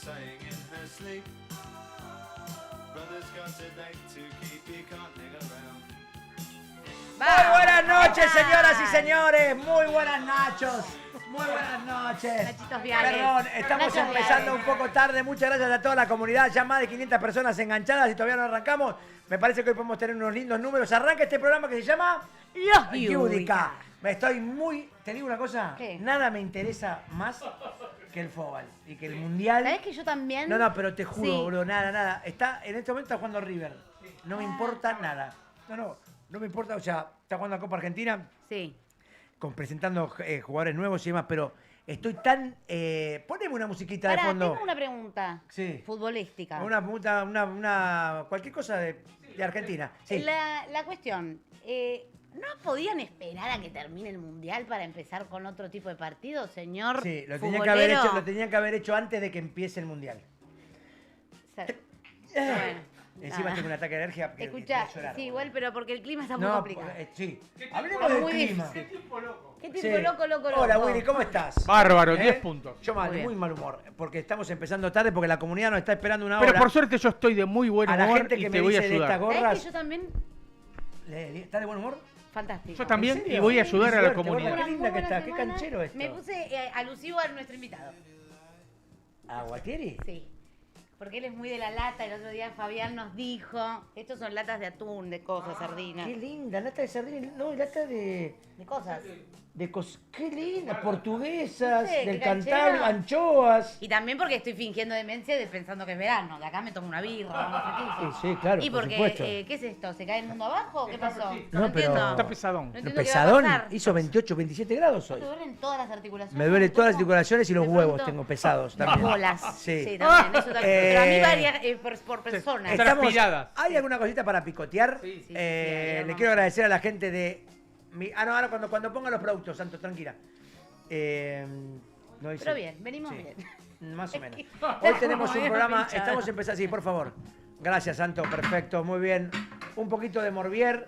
saying in her sleep. Brother's got a date to keep, you can't hang around. Muy buenas noches, señoras y señores. Muy buenas nachos. Muy buenas noches. Nachitos Viales. Perdón, estamos Nachos empezando Viales. un poco tarde. Muchas gracias a toda la comunidad. Ya más de 500 personas enganchadas y todavía no arrancamos. Me parece que hoy podemos tener unos lindos números. Arranca este programa que se llama Los Yudica. Estoy muy... Te digo una cosa. ¿Qué? Nada me interesa más que el fútbol y que el mundial. ¿Sabés que yo también? No, pero te juro, Sí. bro, nada. En este momento está jugando River. No me importa nada. No me importa. O sea, está jugando la Copa Argentina, Sí. presentando jugadores nuevos y demás, pero estoy tan... poneme una musiquita de Pará, fondo. tengo una pregunta. Sí. Futbolística. Cualquier cosa de Argentina. Sí. La cuestión, ¿no podían esperar a que termine el Mundial para empezar con otro tipo de partido, señor Sí, lo futbolero? tenían que haber hecho antes de que empiece el Mundial. Bueno, Encima nada. tengo un ataque de alergia. que Escucha, voy a llorar, sí, boludo. igual, pero porque el clima está muy No, complicado. sí. ¿Qué Hablemos tiempo? del Muy clima. difícil. Qué tiempo loco. ¿Qué tiempo Sí. loco? Hola, Willy, ¿cómo estás? Bárbaro, 10 ¿Eh? puntos. Yo mal, Muy bien. muy mal humor, porque estamos empezando tarde, porque la comunidad nos está esperando una Pero hora. por suerte yo estoy de muy buen A la humor gente y que te me voy a dice de estas ayudar. gorras... ¿Sabés que yo también? ¿Está de buen humor? Fantástico. Yo también ¿En serio? y voy a ayudar a la Suerte, comunidad. gorda, Una qué linda muy que buena está, qué semana. canchero esto. Me puse alusivo a nuestro invitado. ¿A Gualtieri? Sí. Porque él es muy de la lata. El otro día Fabián nos dijo, estos son latas de atún, de cosas, sardinas. Qué linda, lata de sardina, no, lata de cosas. qué linda, portuguesas, No sé, del qué Cantábrico, canchera. anchoas. Y también porque estoy fingiendo demencia pensando que es verano. De acá me tomo una birra, no sé qué. Sí, claro, Y por porque, supuesto. ¿qué es esto? ¿Se cae el mundo abajo? ¿Qué pasó? sí. No, pero- entiendo. Está pesadón. No Lo entiendo qué va a pesadón, pasar. hizo 28, 27 grados hoy. ¿Te duelen todas las articulaciones? Me duelen todas las ¿Cómo? articulaciones y los De huevos pronto- tengo pesados Las también. bolas. Sí. Sí, también. Eso también. Pero a mí varía por persona. Están aspiradas. ¿Hay alguna cosita para picotear? Sí. Sí, Le digamos. quiero agradecer a la gente de... ahora cuando pongan los productos, Santos, tranquila. No dice- Pero bien, venimos Sí, bien. más o menos. Hoy tenemos un Bien programa, pinchada. estamos empezando... Sí, por favor. Gracias, Santo, perfecto, muy bien. Un poquito de Morbier,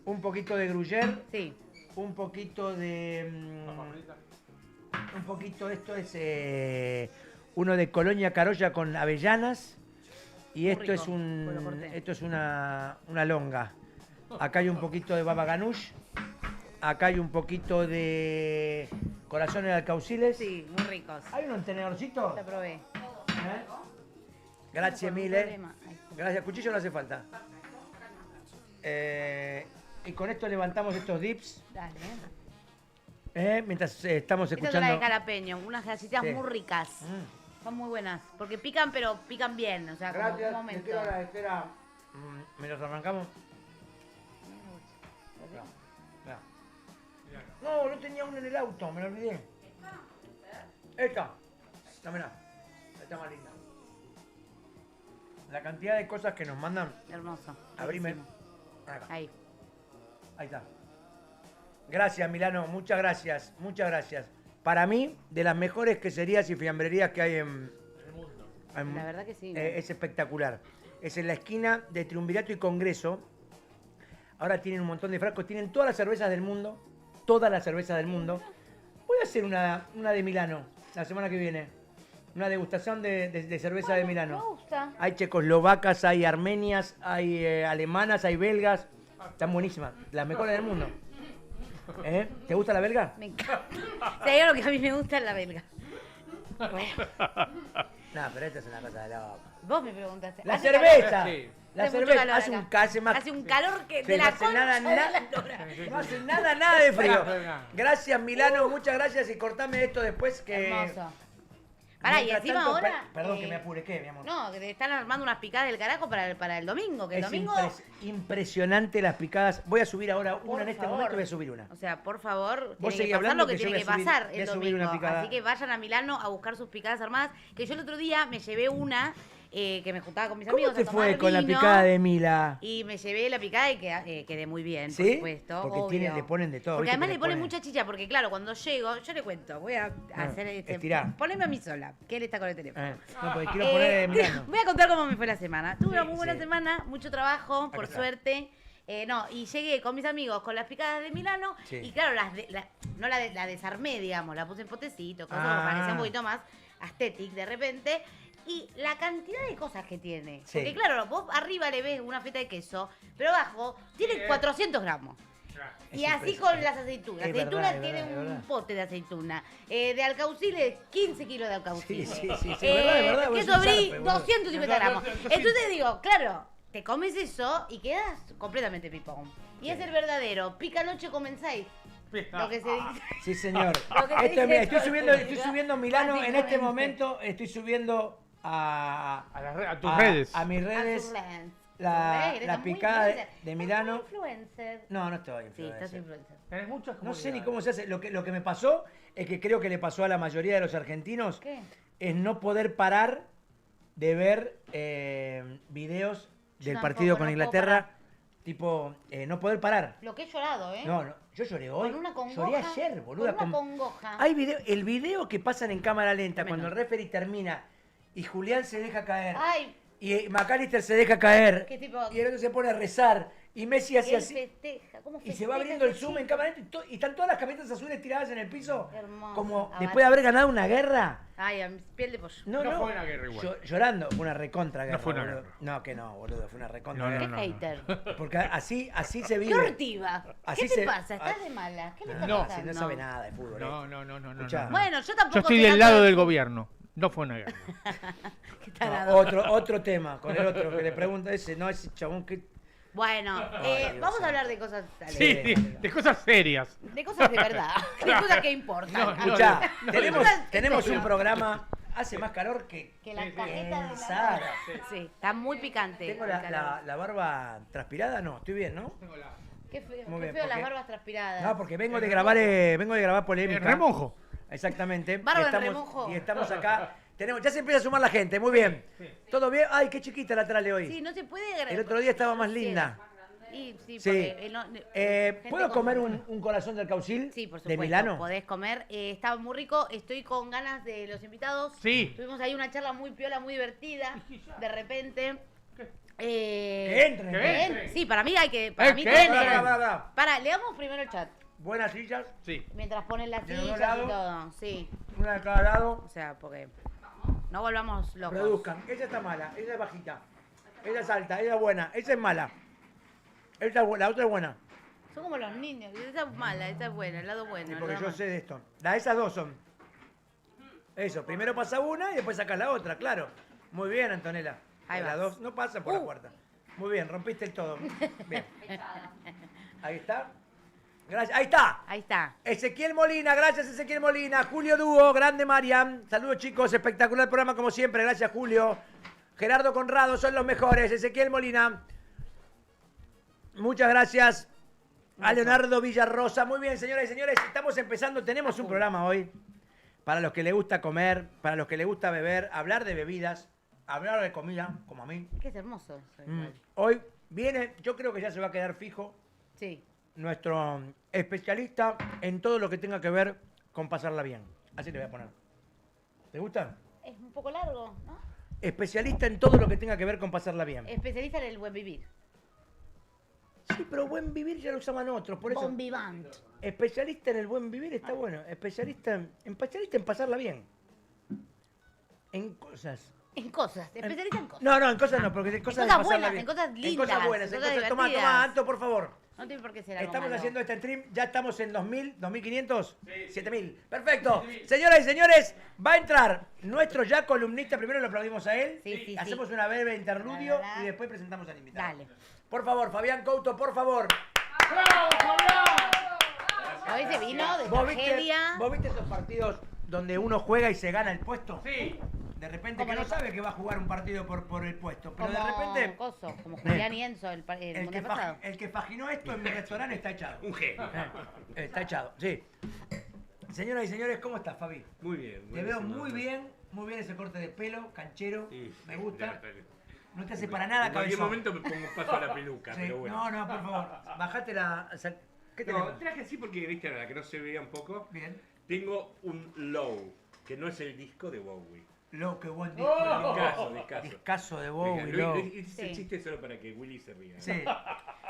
un poquito de Gruyère, Sí. un poquito de... un poquito, esto es uno de Colonia Carolla con avellanas. Y Muy esto rico, es pues lo corté. esto es una longa. Acá hay un poquito de baba ganoush. Acá hay un poquito de corazones de alcauciles. Sí, muy ricos. ¿Hay un tenedorcito? La probé. ¿Eh? Gracias, Con un mille. problema. Ahí. Gracias, cuchillo no hace falta. Y con esto levantamos estos dips. Dale. Mientras estamos Estas son las de escuchando... jalapeño, unas galletitas Sí. muy ricas. Mm. Son muy buenas. Porque pican, pero pican bien. O sea, como un Gracias, le momento. quiero agradecer a... Mientras arrancamos... No, no tenía uno en el auto, me lo olvidé. Esta. Dámela. Esta más linda. La cantidad de cosas que nos mandan. Hermoso. Abrime. Buenísimo. Acá. Ahí. Ahí está. Gracias, Milano. Muchas gracias. Muchas gracias. Para mí, de las mejores queserías y fiambrerías que hay en La verdad que sí. es espectacular. Es en la esquina de Triunvirato y Congreso. Ahora tienen un montón de frascos. Tienen todas las cervezas del mundo. Todas las cervezas del mundo. Voy a hacer una de Milano la semana que viene. Una degustación de cerveza de Me Milano. gusta. Hay checoslovacas, hay armenias, hay alemanas, hay belgas. Están buenísimas. Las mejores del mundo. ¿Te gusta la belga? Me encanta. Si hay algo que a mí me gusta es la belga. Bueno, No, pero esta es una cosa de loco. vos me preguntaste. La ¿Hace cerveza. calor? Sí. La Hace mucho cerveza calor hace acá. hace más. Hace un calor que Sí, de no la hace concha nada, de la lora. No hace nada de frío. Venga. Gracias, Milano, muchas gracias y cortame esto después que... Hermoso. Pará, y Mientras encima tanto, ahora... Perdón que me apure, ¿qué, mi amor? No, que te están armando unas picadas del carajo para el domingo. Que el Es domingo... impresionante las picadas. Voy a subir ahora una Por en este favor. momento, voy a subir una. O sea, por favor, Vos tiene seguí que pasar hablando lo que que yo tiene voy que a subir- pasar voy a el subir una domingo. picada. Así que vayan a Milano a buscar sus picadas armadas. Que yo el otro día me llevé una que me juntaba con mis ¿Cómo amigos te a tomar fue con la vino, picada de Mila? Y me llevé la picada y quedé muy bien, por ¿Sí? supuesto. Porque obvio. le ponen de todo. Porque ¿viste? además Que le ponen mucha chicha, porque claro, cuando llego, yo le cuento, voy a hacer estirá. poneme a mí sola, que él está con el teléfono. No, porque quiero poner de Milano. Voy a contar cómo me fue la semana. Tuve una muy buena sí. semana, mucho trabajo, por está. suerte. Y llegué con mis amigos con las picadas de Milano. Sí. Y claro, la desarmé, digamos. La puse en potecito, cosas Ah. que parecía un poquito más aesthetic de repente. Y la cantidad de cosas que tiene. Sí. Porque claro, vos arriba le ves una feta de queso, pero abajo tiene 400 gramos. Es Y así impresionante. con las aceitunas. Es Aceituna verdad, es tiene verdad, es un verdad. pote de aceituna. De alcauciles, 15 kilos de Sí, alcauciles. sí, sí, sí, es verdad, vos Queso sos un brie, zarpe, boludo. 250 gramos. Entonces digo, claro, te comes eso y quedas completamente pipón. Y es el verdadero. Pica noche comenzáis. Lo que se dice. Sí, señor. Lo que te Esto, dice mira, todo estoy el subiendo mundo. Milano en este Básicamente. momento, estoy subiendo a A tus redes. a mis A redes sus lentes. la Estás muy picada de influencer. Milano. Estás muy influencer. No, no estoy Sí, influencer. estás influencer. Tenés muchas No sé ni comunidades. cómo se hace. Lo que me pasó es que creo que le pasó a la mayoría de los argentinos ¿Qué? es no poder parar de ver videos del tampoco, partido con no puedo Inglaterra. parar. Tipo, no poder parar. Lo que he llorado, ¿eh? No, no, yo lloré hoy. Con una congoja. Lloré ayer, boluda. Con una congoja. Hay el video que pasan en cámara lenta Tremendo. cuando el referee termina y Julián se deja caer Ay, y McAllister se deja caer qué tipo. y el otro se pone a rezar y Messi Y hace él así festeja. ¿Cómo y se va festeja abriendo el ese zoom en chico? cámara lenta y están todas las camisetas azules tiradas en el piso Hermoso. como Abatido. después de haber ganado una guerra. Ay, a mi piel de pollo. No, No no. fue una guerra igual. Llorando, fue una recontra guerra. No fue una boludo. guerra. No, que no, boludo, fue una recontra No, no, guerra. Qué hater. Porque así se Qué vive. hortiva. Así ¿Qué te se- pasa? ¿Estás ah, de mala? ¿Qué le No, está no, pasando? si no sabe nada de fútbol. No, no, no, no, no. Escuchá. no. Bueno, yo tampoco Yo estoy sé del tanto lado de del fútbol. gobierno. No fue una guerra. Qué No, tarado. otro tema, con el otro que le pregunta ese, no, ese chabón que... Bueno, Dios vamos santo. a hablar de cosas Sí, alegres. de cosas serias. De cosas de verdad. De cosas que importan. No, no, Escuchá, no, tenemos no. un programa, hace más calor que la Sí, sí. cajeta de la Sara. Sí, está muy picante. ¿Tengo el calor. la barba transpirada? No, estoy bien, ¿no? Qué feo, Muy qué bien, feo las porque- barbas transpiradas. No, porque vengo de grabar polémica. El remojo. Exactamente. Barba y en remojo. Y estamos acá. Ya se empieza a sumar la gente, muy bien. ¿Todo bien? Ay, qué chiquita la trale hoy. Sí, no se puede. El otro día estaba más linda. Y, sí, Sí. porque, gente ¿Puedo con- comer un corazón del caucil? Sí, por ¿De supuesto. Milano? Podés comer. Está muy rico. Estoy con ganas de los invitados. Sí. Tuvimos ahí una charla muy piola, muy divertida. De repente. Que entren. Que entren. Sí, para mí hay que. Para mí que que entren. entren. Pará. Para, leamos primero el chat. Buenas sillas, Sí. Mientras ponen las De los dos sillas y lados. todo. Sí. una de cada lado. O sea, porque. No volvamos locos. Produzcan. Ella está mala, ella es bajita. Ella es alta, ella es buena. Esa es mala. La otra es buena. Son como los niños. Esa es mala, esa es buena, el lado bueno. Sí, el porque lado yo malo. sé de esto. Esas dos son. Eso, primero pasa una y después sacas la otra, claro. Muy bien, Antonella. Ahí Las vas. dos no pasan por la cuarta. Muy bien, rompiste el todo. Bien. Ahí está. Gracias. Ahí está. Ahí está. Ezequiel Molina, gracias Ezequiel Molina. Julio Dúo, grande Mariam. Saludos chicos, espectacular programa como siempre. Gracias Julio. Gerardo Conrado, son los mejores. Ezequiel Molina. Muchas gracias. A Leonardo Villarrosa. Muy bien, señoras y señores, estamos empezando. Tenemos un programa hoy para los que les gusta comer, para los que les gusta beber, hablar de bebidas, hablar de comida, como a mí. Es que es hermoso. eso, Mm. igual. Hoy viene, yo creo que ya se va a quedar fijo Sí. nuestro especialista en todo lo que tenga que ver con pasarla bien. Así le voy a poner. ¿Te gusta? Es un poco largo, ¿no? Especialista en todo lo que tenga que ver con pasarla bien. Especialista en el buen vivir. Sí, pero buen vivir ya lo usaban otros, por eso. Bon vivant. Especialista en el buen vivir está bueno. Especialista en pasarla bien. En cosas. En cosas. Especialista en cosas. No, en cosas no, porque en cosas de cosas pasarla buenas, bien. en cosas En lindas, cosas buenas, en en cosas cosas. Toma, divertidas. Anto, por favor. No tiene por qué ser algo Estamos malo. haciendo este stream, ya estamos en 2000, 2500, 7000. Perfecto. Señoras y señores, va a entrar nuestro ya columnista, primero lo aplaudimos a él, Sí, sí, hacemos sí. una breve interludio La, la, la. y después presentamos al invitado. Dale. Por favor, Fabián Couto, por favor. Hoy se vino de ¿Vos tragedia. viste esos partidos donde uno juega y se gana el puesto? Sí. De repente Como que no el- sabe que va a jugar un partido por el puesto, pero Como de repente Coso, como Julián y Enzo el el que, mundial pasado. el que faginó esto en mi restaurante está echado. Un genio. Está echado, sí. Señoras y señores, ¿cómo estás, Fabi? Muy bien. Te veo muy bien ese corte de pelo, canchero, Sí, me sí, gusta. dale. No te hace para nada En cualquier cabezón. momento me pongo paso a la peluca, Sí, pero bueno. No, por favor, bajate la... o sea, ¿qué No, tenemos? traje así porque, viste, a la que no se veía un poco. Bien. Tengo un Low, que no es el disco de Bowie. Lo que buen disco. Discazo, discazo. Discazo de Venga, Bowie, Low. Ese Sí. chiste es solo para que Willy se ría. Sí,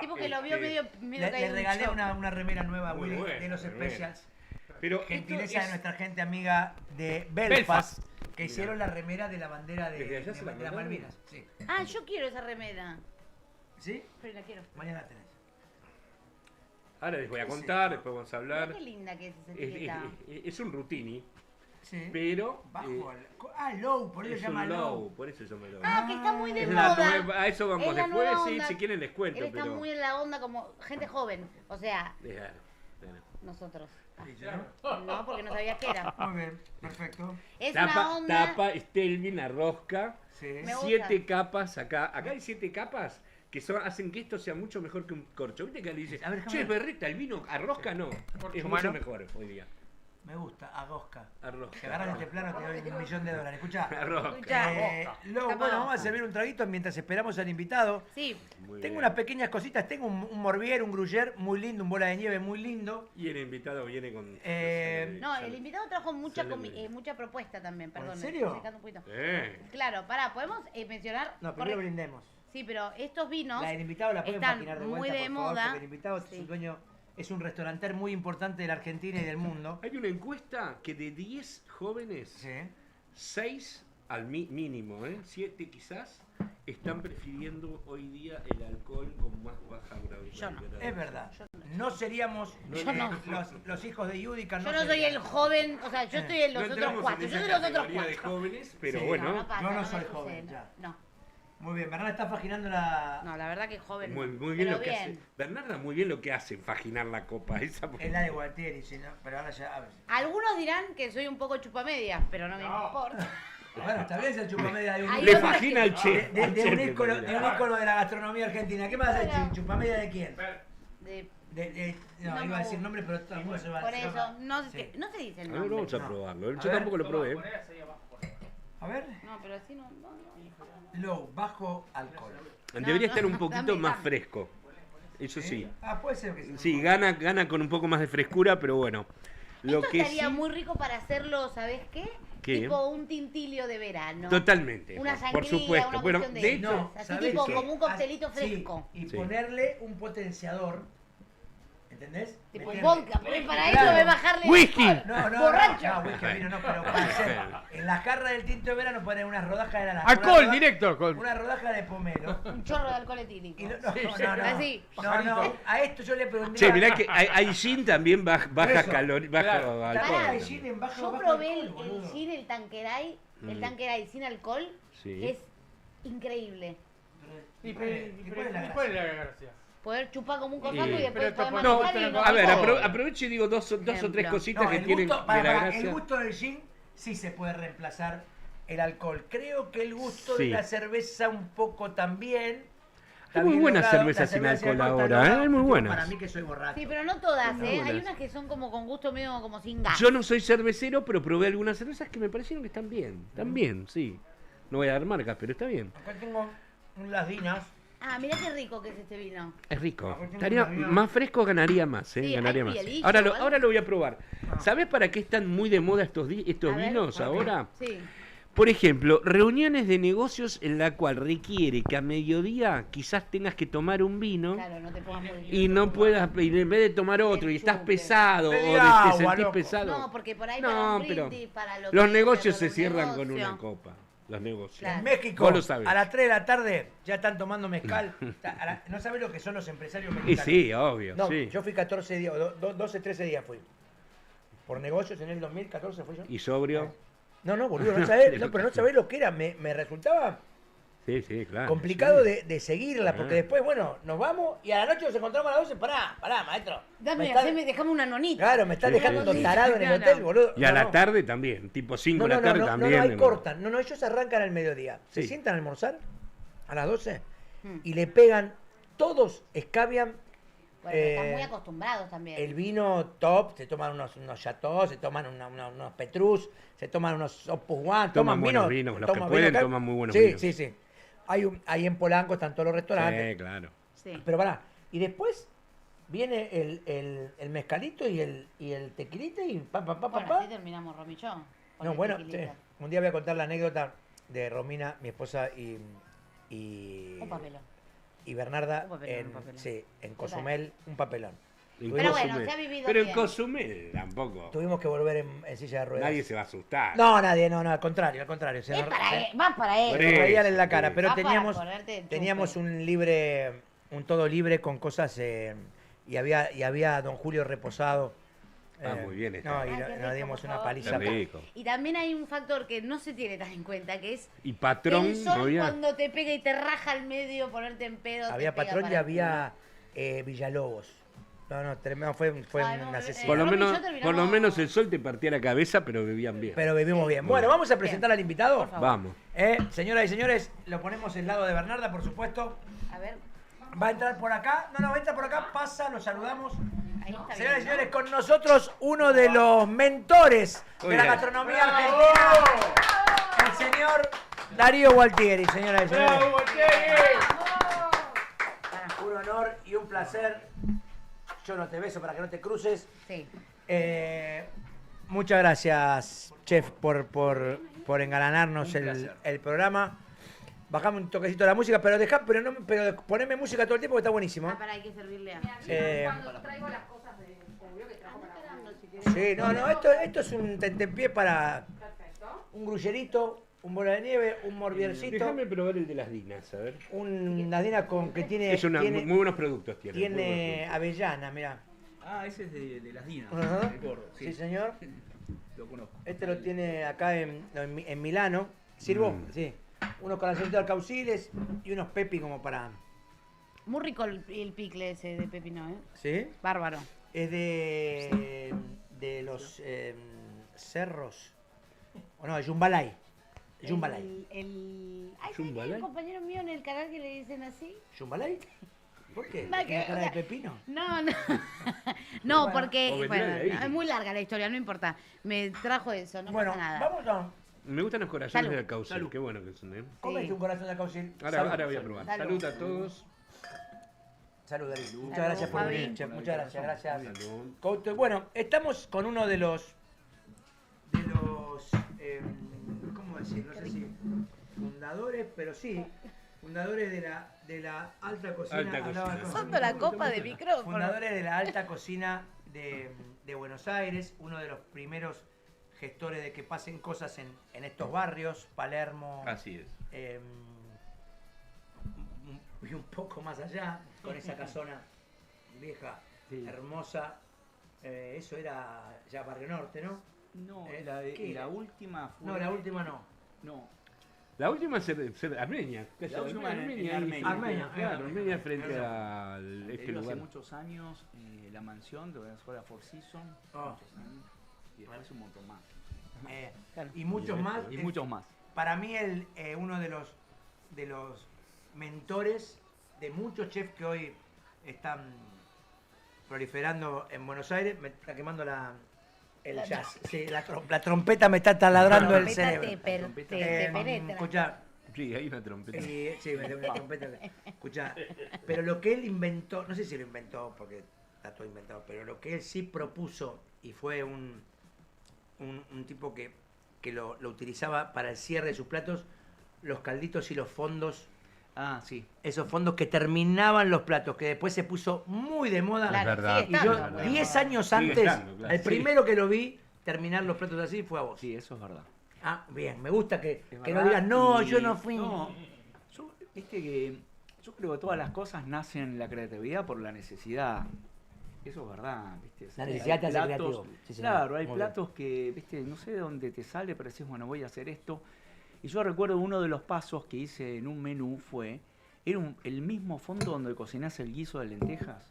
Tipo que lo vio Este, medio le caído en regalé shock. una remera nueva a Muy Willy buena, de los remera. Specials. Pero Gentileza esto de es- nuestra gente amiga de Belfast, Belfast. Que hicieron la remera de la bandera ¿Desde allá se la de las mandaron? Malvinas. Sí. Ah, yo quiero esa remera. ¿Sí? Pero la quiero. Mañana la tenés. Ahora les voy a contar, después vamos a Mirá hablar. qué linda que es esa Es, etiqueta. es un rutini, Sí. pero Bajo. Low, por eso es se llama un low. low, por eso se llama low. Ah, que está muy de Es la moda. nueva- a eso vamos Es la después, nueva sí, onda. si quieren les cuento, Él está pero... muy en la onda como gente joven. O sea, Claro, claro. nosotros. Sí, ¿no? No, porque no sabía qué era. Muy bien, perfecto. Es una onda. Tapa, Stelvin, la rosca, Sí. Me gusta. 7 capas acá. Acá hay 7 capas que hacen que esto sea mucho mejor que un corcho. ¿Viste que le dice, A ver, déjame che, ver. berreta, el vino a rosca no? Corcho Es humano. mucho mejor hoy día. Me gusta, Agosca. A rosca. Si agarras este plano te doy $1.000.000. Escuchá. A rosca. Escuchá. Low, Está bueno, mal. vamos a servir un traguito mientras esperamos al invitado. Sí. Muy Tengo bien. unas pequeñas cositas, tengo un Morbier, un Gruyère muy lindo, un bola de nieve muy lindo. Y el invitado viene con... No, el invitado trajo mucha, sale bien. mucha propuesta también, perdón. me serio? estoy secando un poquito. Claro. Claro, podemos mencionar. No, primero brindemos. Sí, pero estos vinos. La del invitado la pueden están patinar de muy vuelta, de por favor, moda. porque el invitado es Sí. un dueño, es un restauranter muy importante de la Argentina y del mundo. Hay una encuesta que de 10 jóvenes, Sí. 6 al mínimo, 7 quizás, están prefiriendo hoy día el alcohol con más baja gravedad. Yo no. Es verdad. No seríamos Yo no. los hijos de Yudica. Yo no soy el joven, o sea, yo estoy en los No otros entramos cuatro. en Yo esa soy los otros categoría de cuatro. jóvenes, pero Sí. bueno, No pasa, Yo no me soy sucede, joven, no. ya. No, Muy bien, Bernarda está faginando la... no, la verdad que joven. muy, no. muy bien Pero lo que hace. Bernarda, muy bien lo que hace, faginar la copa. Esa Es la de Gualtieri, sí, ¿no? Pero ahora ya... A ver. Algunos dirán que soy un poco chupamedias, pero no me importa. Bueno, está bien ser chupamedia de un... Hay Le otras fagina que- al chef. De al un chef, ícono, en de realidad. un ícono de la gastronomía argentina. ¿Qué más hace Claro. chupamedia de quién? De- No, No iba a me decir gusta. nombre, pero todo el mundo se va por se eso, va- no, Sí. no se dice el A ver, nombre. vamos a No. probarlo. A Yo ver. tampoco lo probé. A ver, No, pero así no. low, bajo alcohol. Debería no, estar un no, poquito dame, más dame. fresco. Eso sí. Ah, puede ser que sí. Sí, gana con un poco más de frescura, pero bueno. Lo Esto que estaría sí, muy rico para hacerlo, ¿sabes qué? ¿Qué? Tipo un tintilio de verano. totalmente. Una por sangría, supuesto. una Bueno, cuestión de de hecho, esas. Así ¿sabés tipo qué? como un coctelito Ah, fresco. Sí, y Sí. ponerle un potenciador. ¿Entendés? Tipo Meterle- vodka, porque para Claro. eso es bajarle. Whisky. No, no, Borracho. no, whisky, vino no, pero para hacer en la jarra del tinto de verano poner unas rodajas de naranja. Alcohol, una roda- directo alcohol. Una rodaja de pomelo. Un chorro de alcohol etílico. Y no, no, Sí, no, sí. no, Así. no, no, a esto yo le pregunté. che, mirá que hay gin también baja Eso. calorías, baja Claro. alcohol. Pará, el gin en bajo, Yo bajo probé alcohol, el boludo. gin, el Tanqueray, el Tanqueray sin alcohol. Sí. Es increíble. ¿Y ¿Cuál es la cuál es la gracia? Poder chupar como un cosaco Y- y después pero poder esto No, manejar y no a ver, alcohol. aprovecho y digo dos o tres Ejemplo. cositas No, que el tienen gusto, de para, la el gracia. gusto del gin sí se puede reemplazar el alcohol. Creo que el gusto Sí. de la cerveza un poco también. Está Hay muy bien buena logrado. cerveza La sin cerveza alcohol está ahora, lograda. ¿eh? Muy buenas. Para mí que soy borracho. Sí, pero no todas, Muy ¿eh? Hay buenas. unas que son como con gusto medio como sin gas. Yo no soy cervecero, pero probé algunas cervezas que me parecieron que están bien. Están bien, sí. No voy a dar marcas, pero está bien. Acá tengo las dinas. Ah, mirá qué rico que es este vino. Es rico. tengo Estaría una vida. más fresco, ganaría más, ¿eh? Sí, Ganaría hay más. pielillo, Ahora ¿vale? ahora lo voy a probar. ¿Sabés para qué están muy de moda estos A ver, vinos ¿por qué? ahora? Sí. Por ejemplo, reuniones de negocios en la cual requiere que a mediodía quizás tengas que tomar un vino Claro, no te pongas muy y no puedas, y en vez de tomar otro y estás chupe. pesado Pedí o te agua, sentís loco. pesado. No, porque por ahí No, para un pero brindis, para lo los que negocios es, se para un cierran con negocio. una copa. Los negocios. Claro. En México, Vos lo sabés. a las 3 de la tarde ya están tomando mezcal. No sabes lo que son los empresarios Y mexicanos. sí, obvio. No, sí. yo fui 14 días, 12, 13 días fui. Por negocios en el 2014 fui yo. Y sobrio. No, boludo, no sabés, no, pero no sabés lo que era. Me resultaba Sí, sí, claro. complicado sí. de seguirla, porque Ah. después, bueno, nos vamos y a la noche nos encontramos a las 12. Pará, maestro. Me está- Déjame una nonita. Claro, me estás Sí, dejando sí. tarado en el No, hotel, no. boludo. Y a No, la no. tarde también, tipo 5 de la tarde también. ahí cortan. No, ellos arrancan al mediodía. Se Sí. sientan a almorzar a las 12 Hmm. y le pegan, todos escabian Bueno, están Eh, muy acostumbrados también. el vino top, se toman unos chateaux, se toman unos petrus, se toman unos opus one, Toman buenos vino, vinos, los que toman pueden vino acá. toman muy buenos sí, vinos. Sí, sí. Ahí en Polanco están todos los restaurantes. Sí, claro. Sí. Pero pará, y después viene el mezcalito y el tequilita y Bueno, así terminamos, Romichón. con No, el bueno, tequilita. sí. Un día voy a contar la anécdota de Romina, mi esposa, y Un papelón. Bernarda Un papelón, en, un papelón. sí, en Cozumel, un papelón. En Pero bueno, Cozumel. se ha vivido Pero en bien. Cozumel tampoco. Tuvimos que volver en silla de ruedas. Nadie se va a asustar. No, nadie, no, al contrario, al contrario. Es para él, va para él. Por Se reían en la eso, cara, sí. pero Va para teníamos, ponerte el chupe. teníamos un todo libre con cosas y había don Julio reposado. Muy bien está. No, y Ay, qué nos rico, dimos por una favor. paliza. Qué rico. Y también hay un factor que no se tiene tan en cuenta, que es Y patrón, el sol ¿no había? cuando te pega y te raja al medio, ponerte en pedo. te Había pega patrón y para había Villalobos. No, tremendo, fue Ay, no, un asesino. Por lo, Romy y yo menos, terminamos- por lo menos el sol te partía la cabeza, pero bebían bien. Pero bebimos bien. Bueno. Bueno, vamos a presentar al invitado. Por favor. Vamos. Señoras y señores, lo ponemos del lado de Bernarda, por supuesto. A ver, Va a entrar por acá. No, entra por acá, pasa, lo saludamos. ahí está Señoras y bien, ¿no? señores, con nosotros uno de los mentores de la Oiga. gastronomía argentina, el señor Darío Gualtieri, señoras y señores. Un honor y un placer. Yo no te beso para que no te cruces. Sí. Muchas gracias, chef, por engalanarnos el programa. Bajame un toquecito la música, pero poneme música todo el tiempo que está buenísimo. Ah, para, hay que servirle a... Cuando traigo las cosas de obvio que trajo para vos. Sí, no, esto es un tentempié para Perfecto. un grullerito, un bola de nieve, un morbiercito, Déjame probar el de las dinas, a ver. una dina con que tiene, Es muy buenos productos tiene. muy buenos tiene productos. avellana, mirá. Ah, ese es de las Dinas, Ajá. el gordo, sí. Sí, señor. Lo conozco. Este lo tiene acá en Milano. Sirvo, sí. Unos con aceite de alcauciles y unos pepi como para... Muy rico el picle ese de pepino, ¿eh? ¿Sí? Bárbaro. Es de los cerros. O no, Yumbalay. Yumbalay. Ay, ¿sabes que hay ¿Yumbalay? un compañero mío en el canal que le dicen así? ¿Yumbalay? ¿Por qué? Nada que ¿Tiene ver, cara o de sea, pepino? No, no. No, Bueno, porque o vendrá bueno, de ahí. es muy larga la historia, no importa. Me trajo eso, no Bueno, pasa nada. vamos a... Me gustan los corazones Salud. de alcaucil. Salud. Qué bueno que son, ¿eh? Comete un corazón de alcaucil. Ahora voy a probar. Salud. Salud a todos. Salud, Darío. Muchas Salud, gracias por Fabi. venir, chef. Muchas gracias, gracias. Salud. Couto. Bueno, estamos con uno de los ¿cómo decir? No sé si fundadores, pero sí, fundadores de la alta cocina. Alta hablaba cocina. con- Usando la copa de micrófono. Fundadores de la alta cocina de Buenos Aires, uno de los primeros gestores de que pasen cosas en estos barrios, Palermo, Así es. y un poco más allá, con esa casona vieja, Sí. hermosa. Eso era ya Barrio Norte, ¿no? No, ¿qué la era? última fue... No, la última no. No, La última es ser Armenia. La última en Armenia. Armenia. Armenia, Claro, Armenia frente Armenia. al te este digo, hace lugar. muchos años, la mansión de Venezuela Four Seasons, Ah. muchos años, y después un montón más. Y muchos más. Y muchos más. Para mí uno de los mentores de muchos chefs que hoy están proliferando en Buenos Aires. Me está quemando el jazz. Sí, la trompeta me está taladrando el Trompeta cerebro. te penetra. Escucha, Sí, hay una trompeta. sí, me dio una trompeta. Escucha, pero lo que él inventó, no sé si lo inventó porque está todo inventado, pero lo que él sí propuso y fue un tipo que lo utilizaba para el cierre de sus platos, los calditos y los fondos. Ah, sí. Esos fondos que terminaban los platos, que después se puso muy de moda. Claro, verdad. sigue Y yo, estando, 10 años Sigue antes, estando, claro. el primero que lo vi terminar los platos así fue a vos. Sí, eso es verdad. Ah, bien, me gusta que Es no verdad, digas, no, y- yo no fui. No, viste que yo creo que todas las cosas nacen la creatividad por la necesidad. Eso es verdad, ¿viste? O sea, La necesidad hay te hace creativo. Sí, señor. claro, hay Muy platos que, ¿viste? No sé de dónde te sale, pero decís, bueno, voy a hacer esto. Y yo recuerdo uno de los pasos que hice en un menú era el mismo fondo donde cocinás el guiso de lentejas.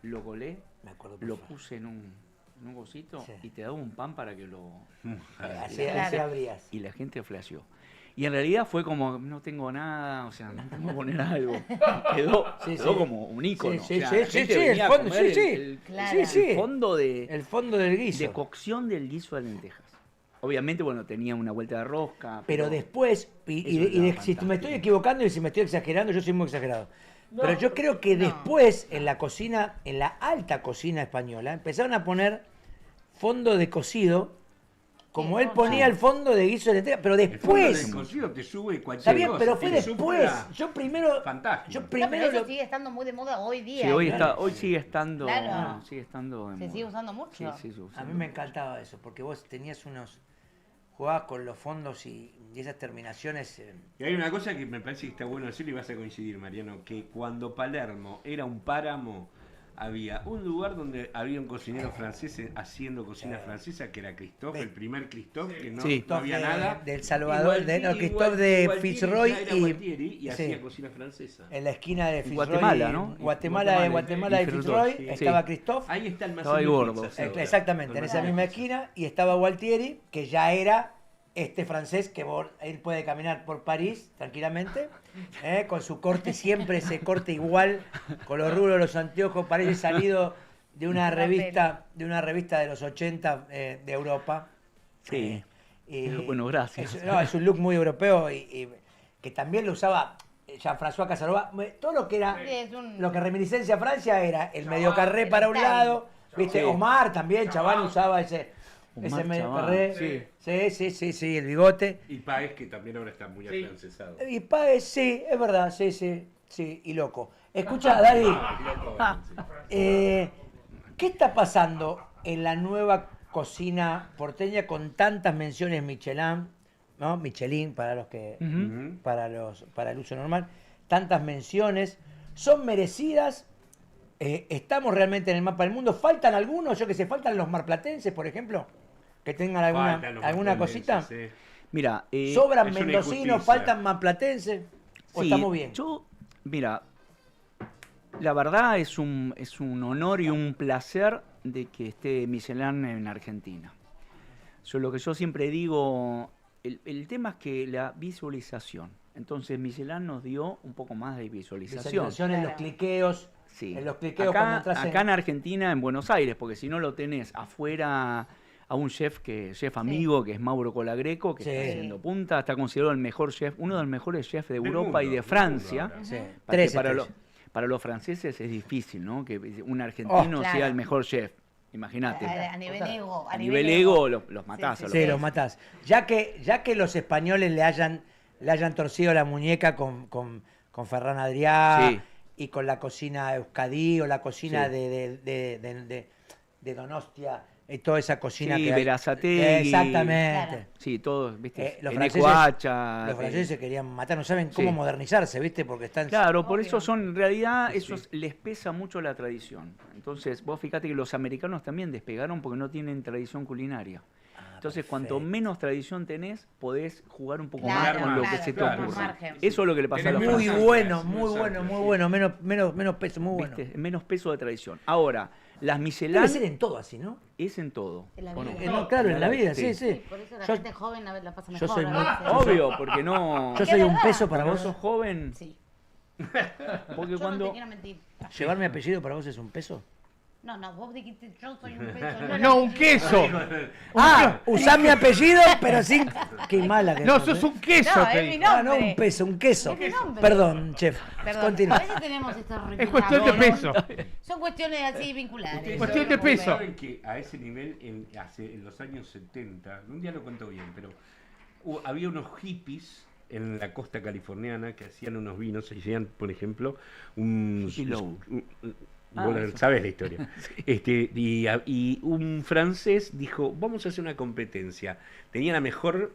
Lo colé, Me acuerdo. lo perfecto. puse en un cosito Sí. y te daba un pan para que lo... Así Claro. abrías. Y la gente flasheó. Y en realidad fue como, no tengo nada, o sea, no tengo que poner algo. Quedó, Sí, quedó sí. como un ícono. Sí, sí, o sea, sí, la sí, gente sí, el venía a fondo, comer sí, sí. el Claro. Sí, sí. fondo El fondo del guiso. de cocción del guiso de lentejas. Obviamente, bueno, tenía una vuelta de rosca. Pero después, Eso si estaba me fantástico. estoy equivocando y si me estoy exagerando, yo soy muy exagerado. Pero yo creo que No. después, en la cocina, en la alta cocina española, empezaron a poner fondo de cocido como Sí, él ponía el fondo de guiso de lentejas, pero El fondo del después. cocido te sube cualquier Está bien, cosa. pero fue te después. supera. Yo primero. Fantástico. Yo No, pero primero eso lo- sigue estando muy de moda hoy día. Sí, hoy, Claro. hoy sigue estando. Claro. Sigue estando de Se moda. sigue usando mucho. Sí, sí, se usa. A mí me encantaba eso, porque vos tenías unos. Jugabas con los fondos y esas terminaciones. Y hay una cosa que me parece que está bueno decirlo y vas a coincidir, Mariano, que cuando Palermo era un páramo, había un lugar donde había un cocinero francés haciendo cocina francesa, que era Christophe, el primer Christophe, que no, Sí. no había nada. Del Salvador, Gualtieri- Christophe de Gualtieri Fitzroy ya era y. Gualtieri y sí, hacía cocina francesa. en la esquina de Fitzroy. Guatemala, ¿no? Guatemala y Fitzroy, sí. estaba Christophe. Ahí está el Estaba ahí de gordo. pizzas Eh, ahora. Exactamente, en esa misma esquina, y estaba Gualtieri, que ya era este francés que él puede caminar por París tranquilamente, con su corte, siempre ese corte igual, con los rulos, los anteojos, parece salido de una revista de los 80 de Europa. Sí. Y Bueno, gracias. es un look muy europeo y que también lo usaba Jean-François Casanova. Todo lo que era, Sí, es un- lo que reminiscencia a Francia era el medio carré el para un style. lado, ¿viste? Sí. Omar también, Chaval usaba ese Omar medio Chaval, carré. Sí, el bigote. Y Páez, que también ahora está muy afrancesado. Y Páez, sí, es verdad, sí, y loco. Escucha, Dari, ¿qué está pasando en la nueva cocina porteña con tantas menciones Michelin, ¿no? Michelin para los que Ujú. para el uso normal, tantas menciones, son merecidas. Estamos realmente en el mapa del mundo. ¿Faltan algunos? Yo que sé, faltan los marplatenses, por ejemplo, que tengan Faltan los alguna marplatenses, cosita. sí. Mira, ¿Sobran es una mendocinos? injusticia. ¿Faltan marplatenses? ¿O sí, estamos bien? Mira, la verdad es un honor y un placer de que esté Michelin en Argentina. Lo que yo siempre digo, el tema es que la visualización. Entonces Michelin nos dio un poco más de visualización. Visualización en los Claro. cliqueos. Sí. En los cliqueos cuando Acá, entras acá en Argentina, en Buenos Aires, porque si no lo tenés afuera a un chef amigo que es Mauro Colagreco, que Sí. está haciendo punta, está considerado el mejor chef, uno de los mejores chefs de Del Europa y mundo, de del Francia. mundo ahora. Sí. Para, 13 para los franceses es difícil, ¿no? Que un argentino claro. sea el mejor chef. Imagínate. A nivel ego. A nivel ego los matás Sí, a los Sí, los matás. Ya que los españoles le hayan torcido la muñeca con Ferran Adrià Sí. y con la cocina Euskadi o la cocina Sí. de Donostia, toda esa cocina Sí, que hay. Berazategui. Exactamente. Claro. Sí, todos, ¿viste? Los En franceses, Ecuacha, los franceses se querían matar, no saben cómo Sí. modernizarse, ¿viste? Porque están... Claro, por Obvio. eso son, en realidad, Sí, eso sí. les pesa mucho la tradición. Entonces, vos fíjate que los americanos también despegaron porque no tienen tradición culinaria. Entonces, cuanto perfecto. menos tradición tenés, podés jugar un poco Claro, más con lo que claro, se te claro, ocurra. margen. Eso es lo que le pasa a Tenés los Muy Menos franceses. anclas, bueno, muy menos bueno, anclas, muy sí. bueno, menos peso, muy bueno. ¿Viste? Menos peso de tradición. Ahora, las Debe Michelin ser en todo así, ¿no? es en todo. En la ¿o no? vida. No, claro, en la vida, sí, sí. Por eso la Yo- gente joven la pasa yo mejor. soy a muy- veces. Obvio, porque no... Yo ¿Qué soy un verdad? peso para Cuando vos. sos joven, Sí. porque Yo cuando... no te quiero mentir. ¿Llevar mi apellido para vos es un peso? No, vos dijiste yo soy un peso. No, un queso. Usá mi apellido, pero sin... Qué mala que No, sos, sos ¿eh? un queso. No, te es mi digo. nombre. Ah, no, un peso, un queso. Es mi nombre. Perdón, chef. Perdón, Continúa. a veces tenemos estos Es cuestión de reclamos. peso. Son cuestiones así vinculares. Ustedes Cuestión de saben- peso. saben que a ese nivel, en los años 70, un día lo cuento bien, pero había unos hippies en la costa californiana que hacían unos vinos, hacían, por ejemplo, un... Hippie Low. Vos eso. sabés la historia. Y un francés dijo, vamos a hacer una competencia. Tenía la mejor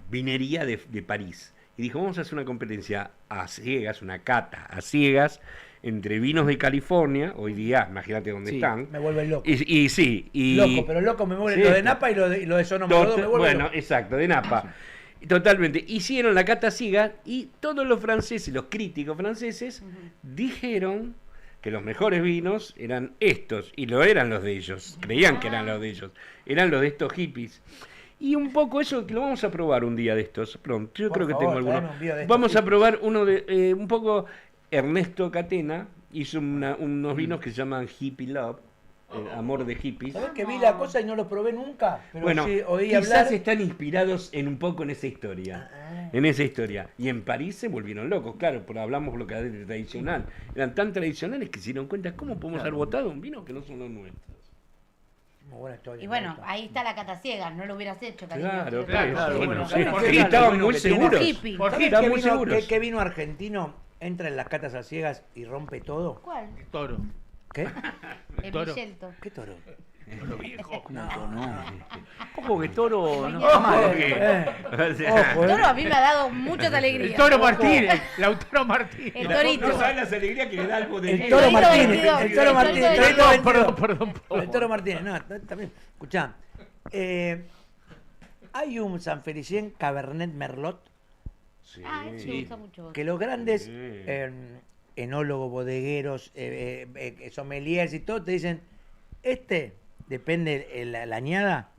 vinería de París. Y dijo, vamos a hacer una competencia a ciegas, una cata a ciegas, entre vinos de California, hoy día, imagínate dónde Sí, están. Me vuelve loco. Y sí, y... Loco, pero loco me vuelve Sí, lo de Napa y lo de Sonoma. Los dos me vuelven bueno, loco. exacto, de Napa. Totalmente. Hicieron la cata ciega y todos los franceses, los críticos franceses, dijeron que los mejores vinos eran estos, y lo eran los de ellos, creían que eran los de ellos, eran los de estos hippies. Y un poco eso, que lo vamos a probar un día de estos, pronto, yo Por creo que favor, tengo traeme alguno. un video de estos Vamos a hippies. probar uno de, un poco, Ernesto Catena hizo unos vinos que se llaman Hippie Love, amor de hippies. ¿Sabés que vi la cosa y no lo probé nunca? Pero Bueno, sí, oí quizás hablar. están inspirados en un poco en esa historia. En esa historia. Y en París se volvieron locos, claro, pero hablamos lo que es tradicional. Eran tan tradicionales que se dieron cuenta, ¿cómo podemos haber votado un vino que no son los nuestros? Muy buena historia. Y me bueno, gusta. ahí está la cata ciegas, no lo hubieras hecho, cariño. Claro, Claro, claro. bueno, Bueno, claro, sí. porque Sí, era estaban lo muy que tiene. seguros. Hippie. Por ¿Sabés Estaban qué muy vino, seguros. qué vino argentino, entra en las catas a ciegas y rompe todo? ¿Cuál? Toro. ¿Qué? El Toro. Michelto. ¿Qué toro? Toro viejo. No. Ojo que Toro no Ojo está mal. O sea, Ojo, Toro a mí me ha dado muchas alegrías. El Toro Martínez. Lautaro Martínez. El Torito. no sabes las alegrías que le da algo de El vida. Toro Torito Martínez. 22, El Toro el Martínez. Torito el Torito 22. Perdón. El Toro Martínez. No, también. Escuchá. Hay un San Felicien Cabernet Merlot Sí. Ah, eso me gusta mucho. que los grandes Sí. enólogos, bodegueros, sommeliers y todo te dicen, depende la añada,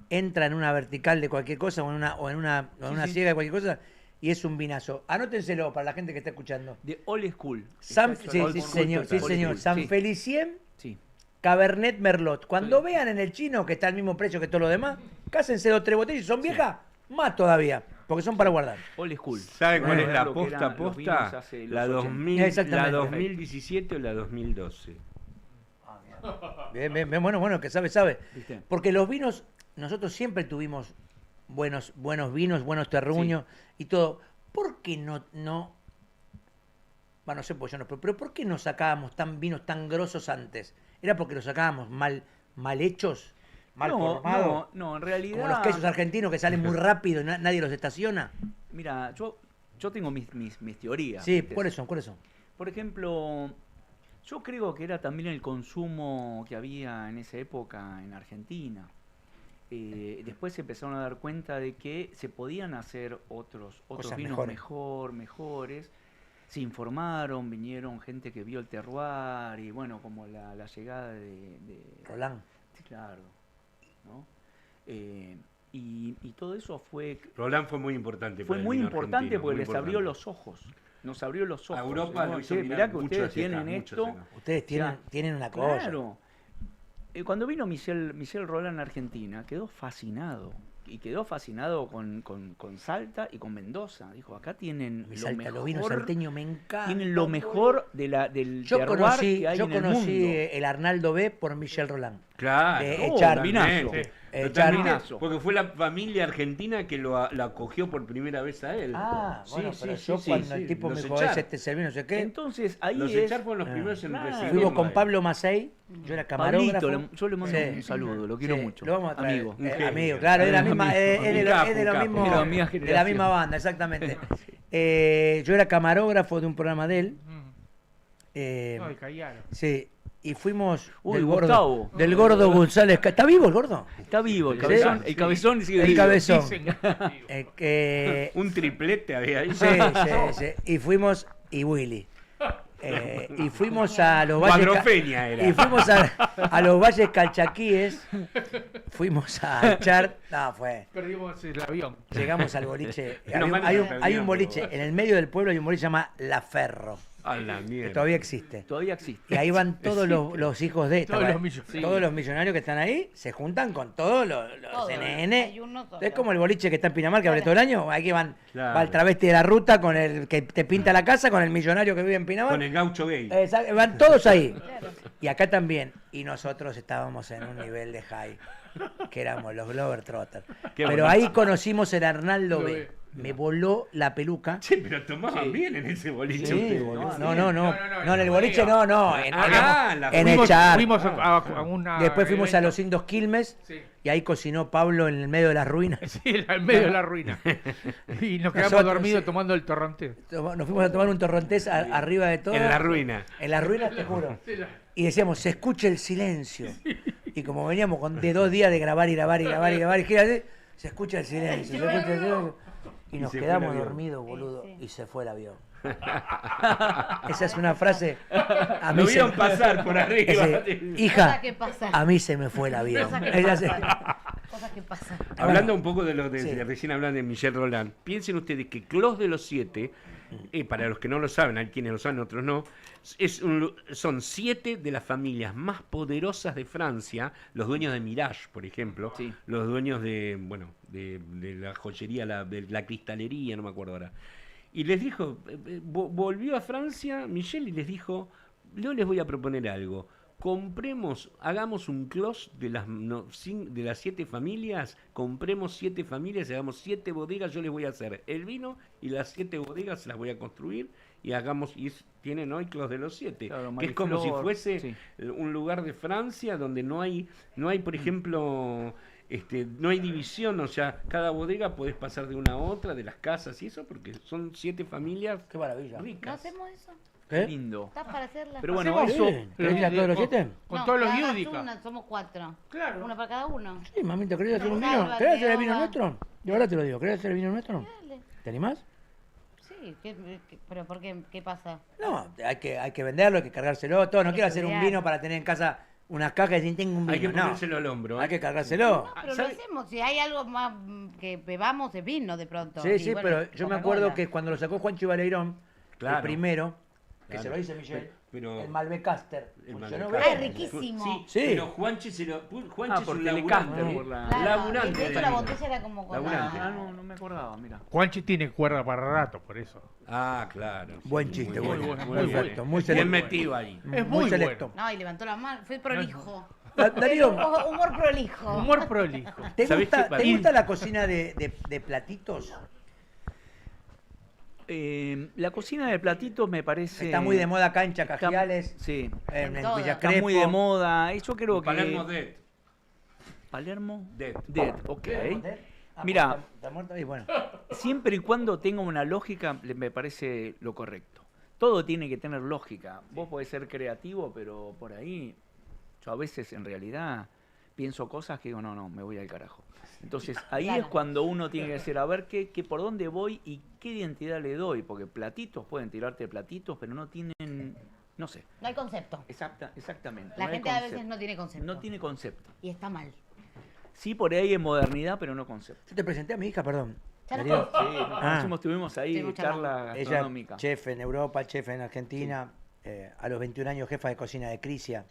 entra en una vertical de cualquier cosa o en una Sí. ciega de cualquier cosa y es un vinazo. Anótenselo para la gente que está escuchando. De Old School. Sí, Old sí, School señor, sí, total. señor. San Sí, Felicien sí. Cabernet Merlot. Cuando vean en el chino que está al mismo precio que todo lo demás, cásense 2 o 3 botellas y son viejas, más todavía, porque son para guardar. Old School. ¿Saben cuál es Lo la que posta eran los vinos posta? hace La los 2000, 80. Exactamente. la 2017 o la 2012. Bien, bien, bien, bueno, que sabe. ¿Viste? Porque los vinos, nosotros siempre tuvimos buenos vinos, buenos terruños y todo. ¿Por qué no? Bueno, no sé, pues yo no, pero ¿por qué no sacábamos vinos tan grosos antes? ¿Era porque los sacábamos mal hechos? ¿Mal formados? No, en realidad. Como los quesos argentinos que salen muy rápido y nadie los estaciona. Mira, yo tengo mis teorías. Sí, ¿viste? ¿cuáles son? Por ejemplo, yo creo que era también el consumo que había en esa época en Argentina. Después se empezaron a dar cuenta de que se podían hacer otros Cosas vinos mejores. mejores. Se informaron, vinieron gente que vio el terroir y bueno, como la llegada de Roland. sí, claro, ¿no? Y todo eso fue Roland fue muy importante. fue para el muy vino importante argentino, porque muy les abrió importante. los ojos. Nos abrió los ojos. A Europa ¿no? lo hizo Che, mirar mirá que mucho ustedes hacia acá, tienen mucho esto. hacia acá. Ustedes tienen una cosa. Claro. Cuando vino Michel Roland a Argentina, quedó fascinado. Y quedó fascinado con Salta y con Mendoza. Dijo, acá tienen Me lo salta, mejor. los vinos salteños me encantan. Tienen lo mejor del Yo terroir conocí, que hay yo en el conocí mundo. el Arnaldo B por Michel Roland. Claro. de Oh, echar vinazo. totalmente. Echar- Totalmente, porque fue la familia argentina que lo acogió por primera vez a él. Ah, bueno, Sí, pero sí, yo sí, cuando sí, el tipo me los dijo, echaron. este servicio, no sé qué. Entonces ahí Los es... echar fueron los primeros en claro. recibirlo. Fuimos con a él. Pablo Macei, yo era camarógrafo. Pablito, yo le mando Sí. un saludo, lo quiero Sí, mucho. Lo vamos a traer. Amigo. Un genio. Amigo, claro, es de la misma, Amigo. es de Un lo- capo, es de lo un capo. mismo, De la misma de la generación. misma banda, exactamente. Yo era camarógrafo de un programa de él. Ay, callaron. Sí, y fuimos Uy, del Gustavo. Gordo González. ¿Está vivo el gordo? Está vivo, el Sí. cabezón, Sí. el cabezón sigue El vivo. cabezón. Dicen. Un triplete había ahí. Sí, sí. Y fuimos, y Willy. Y fuimos a los valles. Cuadrofeña era. Y fuimos a los valles calchaquíes. Fuimos a echar. No, fue. Perdimos el avión. Llegamos al boliche. No, mal Hay que un perdíamos, boliche. vos. En el medio del pueblo hay un boliche que se llama La Ferro. A la Que mierda. todavía existe. Todavía existe. Y ahí van todos los hijos de Todos los millonarios. todos los millonarios que están ahí se juntan con todos los Todos. CNN. Hay uno solo. Es como el boliche que está en Pinamar que abre todo el año. Aquí van, Claro. va el travesti de la ruta con el que te pinta la casa, con el millonario que vive en Pinamar. Con el gaucho gay. Van todos ahí. Y acá también. Y nosotros estábamos en un nivel de high, que éramos los Globetrotters. Qué Pero bonito. ahí conocimos el Arnaldo Lo B. ve. Me voló la peluca. Che, pero tomaban bien en ese boliche Sí, ustedes. boludo. no, No, en el boliche no, en la el Fuimos, echar. fuimos a una. Después fuimos a evento. los Indos Quilmes Sí. y ahí cocinó Pablo en el medio de las ruinas. Sí, en medio de la ruina. Y nos quedamos Nosotros, dormidos sí. tomando el torrontés. Nos fuimos a tomar un torrontés arriba de todo. En la ruina. En las ruinas, te juro. Y decíamos, se escucha el silencio. Y como veníamos de 2 días de grabar y gira así, se escucha el silencio, se escucha el silencio. Y nos se fue quedamos el avión. dormidos, boludo, Sí. y se fue el avión. Esa es una frase. A Lo mí se vieron pasar por arriba. hija, Cosas que pasan. a mí se me fue el avión. Cosas que Ella se- pasan. Cosas que pasan. Hablando un poco de lo de, Sí. de recién hablan de Michel Roland, piensen ustedes que Clos de los Siete, para los que no lo saben, hay quienes lo saben, otros no, son 7 de las familias más poderosas de Francia, los dueños de Mirage, por ejemplo, Sí. los dueños de, bueno, de la joyería, de la cristalería, no me acuerdo ahora. Y les dijo, volvió a Francia Michel y les dijo, yo les voy a proponer algo. hagamos un close de de las 7 familias, compremos 7 familias, hagamos 7 bodegas, yo les voy a hacer el vino y las 7 bodegas las voy a construir y hagamos, tienen hoy close de los 7, Claro, que es como si Mariflor, fuese sí. un lugar de Francia donde no hay por ejemplo, no hay división, o sea, cada bodega podés pasar de una a otra, de las casas y eso, porque son 7 familias Qué maravilla. ¿No ricas. hacemos eso? ¿Qué? Lindo. ¿Estás para hacerla? Pero bueno, ¿Hacemos? eso... Sí. ¿Querés ir a todos los 7? Con No, todos los que hagas Yudica. una, somos 4. Claro. Una para cada uno. Sí, mamita, ¿querés hacer un Salva, vino? ¿Querés hacer el vino Teoba. nuestro? Yo ahora te lo digo, ¿querés hacer el vino nuestro? Dale. ¿Te animás? Sí, pero ¿por qué? ¿Qué pasa? No, hay que venderlo, hay que cargárselo, todo. No quiero hacer un estudiar. vino para tener en casa unas cajas y decir, tengo un vino. Hay que no, ponérselo al hombro. hay que cargárselo. No, pero lo ¿sabe? hacemos. Si hay algo más que bebamos, es vino de pronto. Sí, Y sí, bueno, pero yo me acuerdo Coca-Cola. que cuando lo sacó Juancho Baleirón, Claro. el primero, que Claro. se lo dice Michelle, Pero- el Malbec Caster. El funcionó Malbec Ah, bien. riquísimo. Sí, Sí. pero Juanchi es un porque le laburante. canta por la... Claro, Laburante de hecho de la vino. botella era como con Laburante. Ah, no me acordaba, mira. Juanchi tiene cuerda para rato, por eso. Ah, claro. sí, Buen chiste, muy bueno. bueno, muy Perfecto, bueno. muy Bien selecto. metido ahí. Es Muy muy selecto. bueno. No, y levantó la mano. Fue prolijo. Darío, Humor prolijo. Humor prolijo. ¿te ¿Sabés gusta, qué pasa? ¿te gusta la cocina de platitos? La cocina de platitos me parece... Está muy de moda acá en está- Cajiales, Sí. en En todo. Villa Está Crespo. muy de moda. Y yo creo que... Palermo Dead. Palermo Dead. Dead, ok. Ah, Mira. ¿está muerto? Y bueno. Siempre y cuando tenga una lógica, me parece lo correcto. Todo tiene que tener lógica. Vos podés ser creativo, pero por ahí yo a veces en realidad pienso cosas que digo, no, me voy al carajo. Entonces ahí Claro. es cuando uno tiene que decir, a ver por dónde voy y qué identidad le doy, porque platitos pueden tirarte platitos, pero no tienen, no sé, No hay concepto. exactamente. La no hay gente a veces concepto. no tiene concepto. No tiene concepto. Y está mal. Sí, por ahí en modernidad, pero no concepto. Yo te presenté a mi hija, perdón. Ya no- Darío. Sí, nos conocimos, estuvimos ahí, Estuvimos charla Ella, gastronómica. chef en Europa, chef en Argentina, a los 21 años jefa de cocina de Crisia.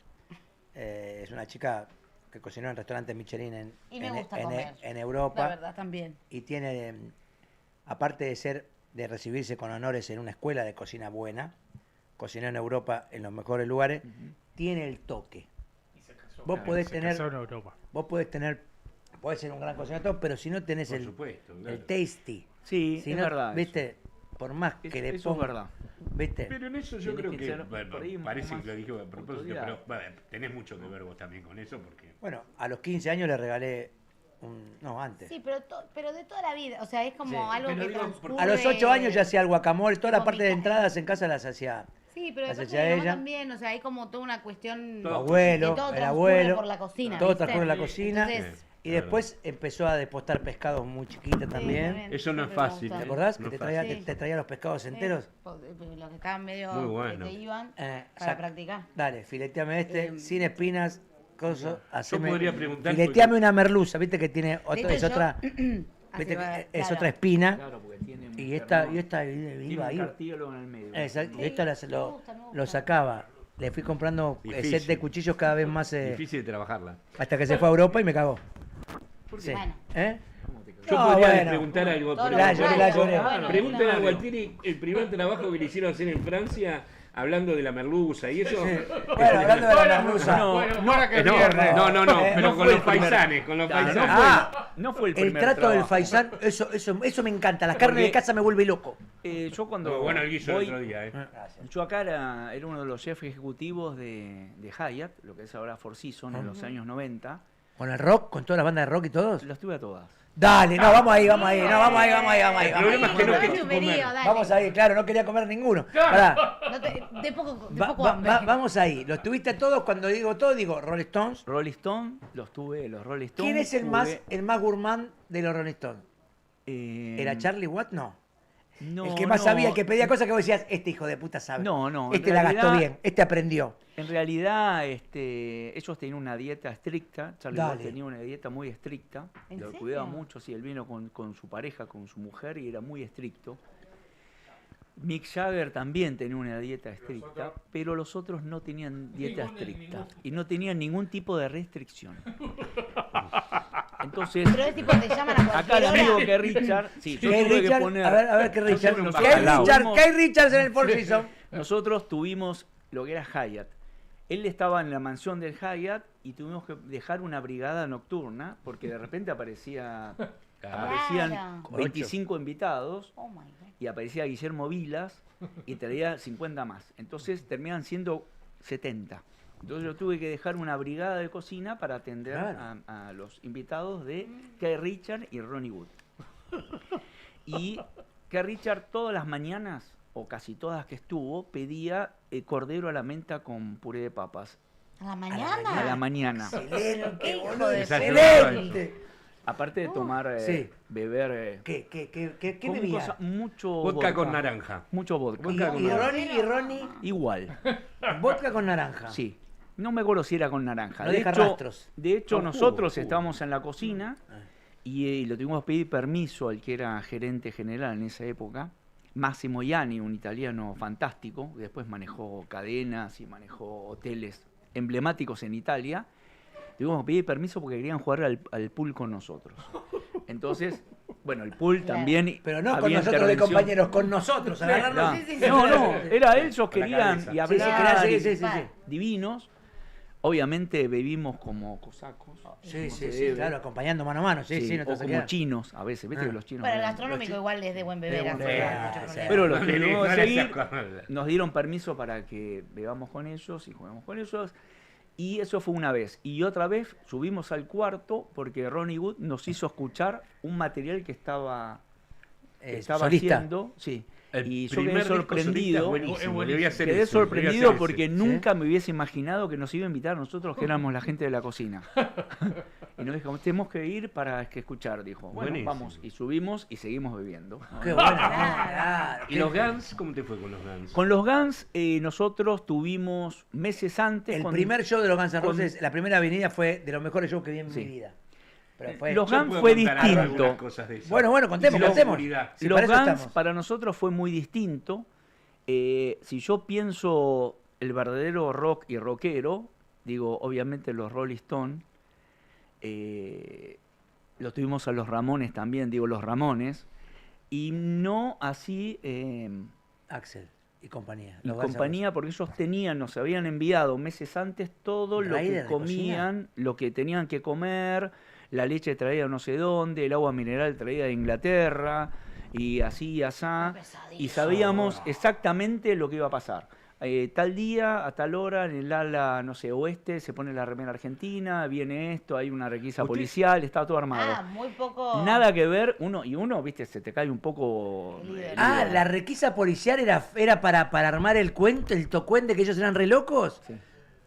Es una chica que cocinó en restaurantes Michelin Y me gusta comer. en La Europa. verdad, también. Y tiene, aparte de recibirse con honores en una escuela de cocina buena, cocinó en Europa en los mejores lugares, tiene el toque. Vos podés Se tener, casó en Europa. podés ser un gran cocinero, pero si no tenés Por el supuesto, claro. el tasty, Sí, si es no, verdad. viste, por más Eso, que le eso es pongas, verdad. viste, Pero en eso yo Tenés creo que que, ser bueno, por ahí un parece poco que lo dije a más propósito, autoridad. pero bueno, tenés mucho que ver vos también con eso, porque bueno, a los 15 años le regalé no, antes. Sí, pero de toda la vida. O sea, es como Sí, algo pero que digo, transcurre... A los 8 años ya hacía el guacamole, toda la Con parte mi de ca- entradas en casa las hacía. Sí, pero las después hacía mi mamá ella. también, o sea, hay como toda una cuestión... Tu abuelo, que todo el transcurre abuelo, por la cocina, todo ¿viste? transcurre en la cocina. Entonces, Y después empezó a depostar pescados muy chiquitos también. Eso no es siempre me fácil, gusta. ¿Te acordás No que te es traía, fácil. te traía los pescados enteros? Los que estaban medio... Muy bueno. que te iban Eh, para sac- practicar. Dale, fileteame este, sin espinas, coso, haceme. podría preguntar Fileteame una merluza, viste que tiene De otra, hecho, es yo- otra, Así viste va, que es claro. otra espina. Claro, porque tiene un Y esta tiene iba un ahí. cartílago en el medio. Exacto, y Sí, esta me gusta, me lo gusta. sacaba. Le fui comprando Difícil. set de cuchillos cada vez más difícil de trabajarla. hasta que se fue a Europa y me cagó. Sí. Bueno. ¿Eh? Yo No, podría bueno. preguntar algo. Todo pero- lo La lloré, la lloré. Bueno, Pregúntale a claro. Gualtieri el primer trabajo que le hicieron hacer en Francia, hablando de la merluza y eso. Bueno, hablando de la merluza. No, Bueno, para que No, viernes. no, pero no con fue los el primer- paisanes, con los Claro, paisanes. no fue el El primer trato del trabajo. faisán, eso me encanta. La carne de Porque- casa me vuelve loco. Yo cuando Muy bueno el guiso voy- el otro día, Yo acá era uno de los jefes ejecutivos de Hyatt, lo que es ahora Four Seasons, en los años 90. Con el rock, con todas las bandas de rock y todos. Los tuve a todas. Dale, no, vamos ahí, no, vamos ahí, vamos ahí, El problema es que no Dale, querés chuperío, comer. dale. Vamos ahí, claro, no quería comer ninguno. Pará, De poco hambre. vamos ahí. Los tuviste a todos, cuando digo todo, digo Rolling Stones. Rolling Stone, los tuve, los Rolling Stones. ¿Quién es el más gourmand de los Rolling Stones? ¿Era Charlie? Charlie Watt? No. No, El que más no. sabía, el que pedía cosas que vos decías, este hijo de puta sabe. No, en Este la gastó realidad- bien, este aprendió. En realidad, ellos tenían una dieta estricta. Charlie Watt Dale. tenía una dieta muy estricta. ¿En Lo serio? cuidaba mucho, sí. Él vino con su pareja, con su mujer, y era muy estricto. Mick Jagger también tenía una dieta estricta, pero los otros no tenían dieta estricta y no tenían ningún tipo de restricción. Entonces, Pero es tipo, te llaman a acá el cualquier amigo hora. que Richard, sí, yo ¿Qué tuve Richard? que poner. A ver, ¿qué Richard? Nosotros ¿Qué tuvimos- Richard? ¿Qué Richards en el Four Seasons? Nosotros tuvimos lo que era Hyatt. Él estaba en la mansión del Hyatt y tuvimos que dejar una brigada nocturna porque de repente aparecían Claro. 25 invitados Oh my God. y aparecía Guillermo Vilas y traía 50 más. Entonces terminan siendo 70. Entonces yo tuve que dejar una brigada de cocina para atender Claro. a los invitados de Keith Richards y Ronnie Wood. Y Keith Richards todas las mañanas, o casi todas que estuvo, pedía cordero a la menta con puré de papas. ¿A la mañana? A la mañana. Excelente, Qué hijo boludo, de excelente. Aparte de tomar, Sí. beber... ¿Qué con bebía? mucho Vodka con naranja. Mucho vodka. Vodka con naranja. Y Ronnie, Igual, vodka con naranja. sí. No me acuerdo si era con naranja. No de deja hecho, rastros. de hecho No, nosotros jugo. estábamos en la cocina y lo tuvimos que pedir permiso al que era gerente general en esa época, Massimo Ianni, un italiano fantástico, que después manejó cadenas y manejó hoteles emblemáticos en Italia. Tuvimos que pedir permiso porque querían jugar al pool con nosotros. Entonces, bueno, el pool Claro. también... Pero no con había nosotros de intervención. compañeros, con nosotros. Agarrarnos. No, Sí, sí, sí. no, era ellos Con la querían cabeza. y Sí, hablar, sí, y- sí, sí, sí. divinos. Obviamente bebimos como cosacos. Sí, como sí, se sí, debe. claro, acompañando mano a mano. Sí, Sí, sí, no te o vas a como quedar. chinos a veces, viste Ah. que los chinos... Para el beben. gastronómico igual es de buen beber. Es buen así, beber, mucho sí. problema. Pero los No que le- tuvimos no que le seguir hacías con- nos dieron permiso para que bebamos con ellos y juguemos con ellos. Y eso fue una vez. Y otra vez subimos al cuarto porque Ronnie Wood nos hizo escuchar un material que estaba Solista. haciendo. Sí. El Y yo primer quedé disco solista sorprendido. es buenísimo, debía hacer Quedé eso, debía sorprendido hacer porque ese. nunca me hubiese imaginado que nos iba a invitar a nosotros, que éramos la gente de la cocina. Y nos dijo, tenemos que ir para escuchar, dijo. Bueno, Buenísimo. vamos. Y subimos y seguimos bebiendo. Qué bueno, claro. ¿Y los Guns? ¿Cómo te fue con los Guns? Con los Guns, nosotros tuvimos meses antes... El con- primer show de los Guns N' con- Roses, la primera avenida fue de los mejores shows que vi en Sí. mi vida. Pero fue, Los Yo Guns puedo fue contar distinto. algunas cosas de eso. Bueno, contemos, Los- contemos. seguridad. Sí, los para eso Guns estamos. para nosotros fue muy distinto. Si yo pienso el verdadero rock y rockero, digo, obviamente los Rolling Stones, lo tuvimos a los Ramones también, digo, los Ramones, y no así Axel y compañía. y los Guns N' compañía, porque ellos tenían, nos habían enviado meses antes todo lo Raider que de comían, lo que tenían que comer, la leche traída no sé dónde, el agua mineral traída de Inglaterra, y así y asá, y sabíamos exactamente lo que iba a pasar. Tal día, a tal hora, en el ala, no sé, oeste, se pone la remera argentina, viene esto, hay una requisa Usted- policial, está todo armado. Ah, muy poco. Nada que ver, uno, viste, se te cae un poco... El líder. Ah, la requisa policial era para armar el cuento, el tocuente que ellos eran re locos. Sí.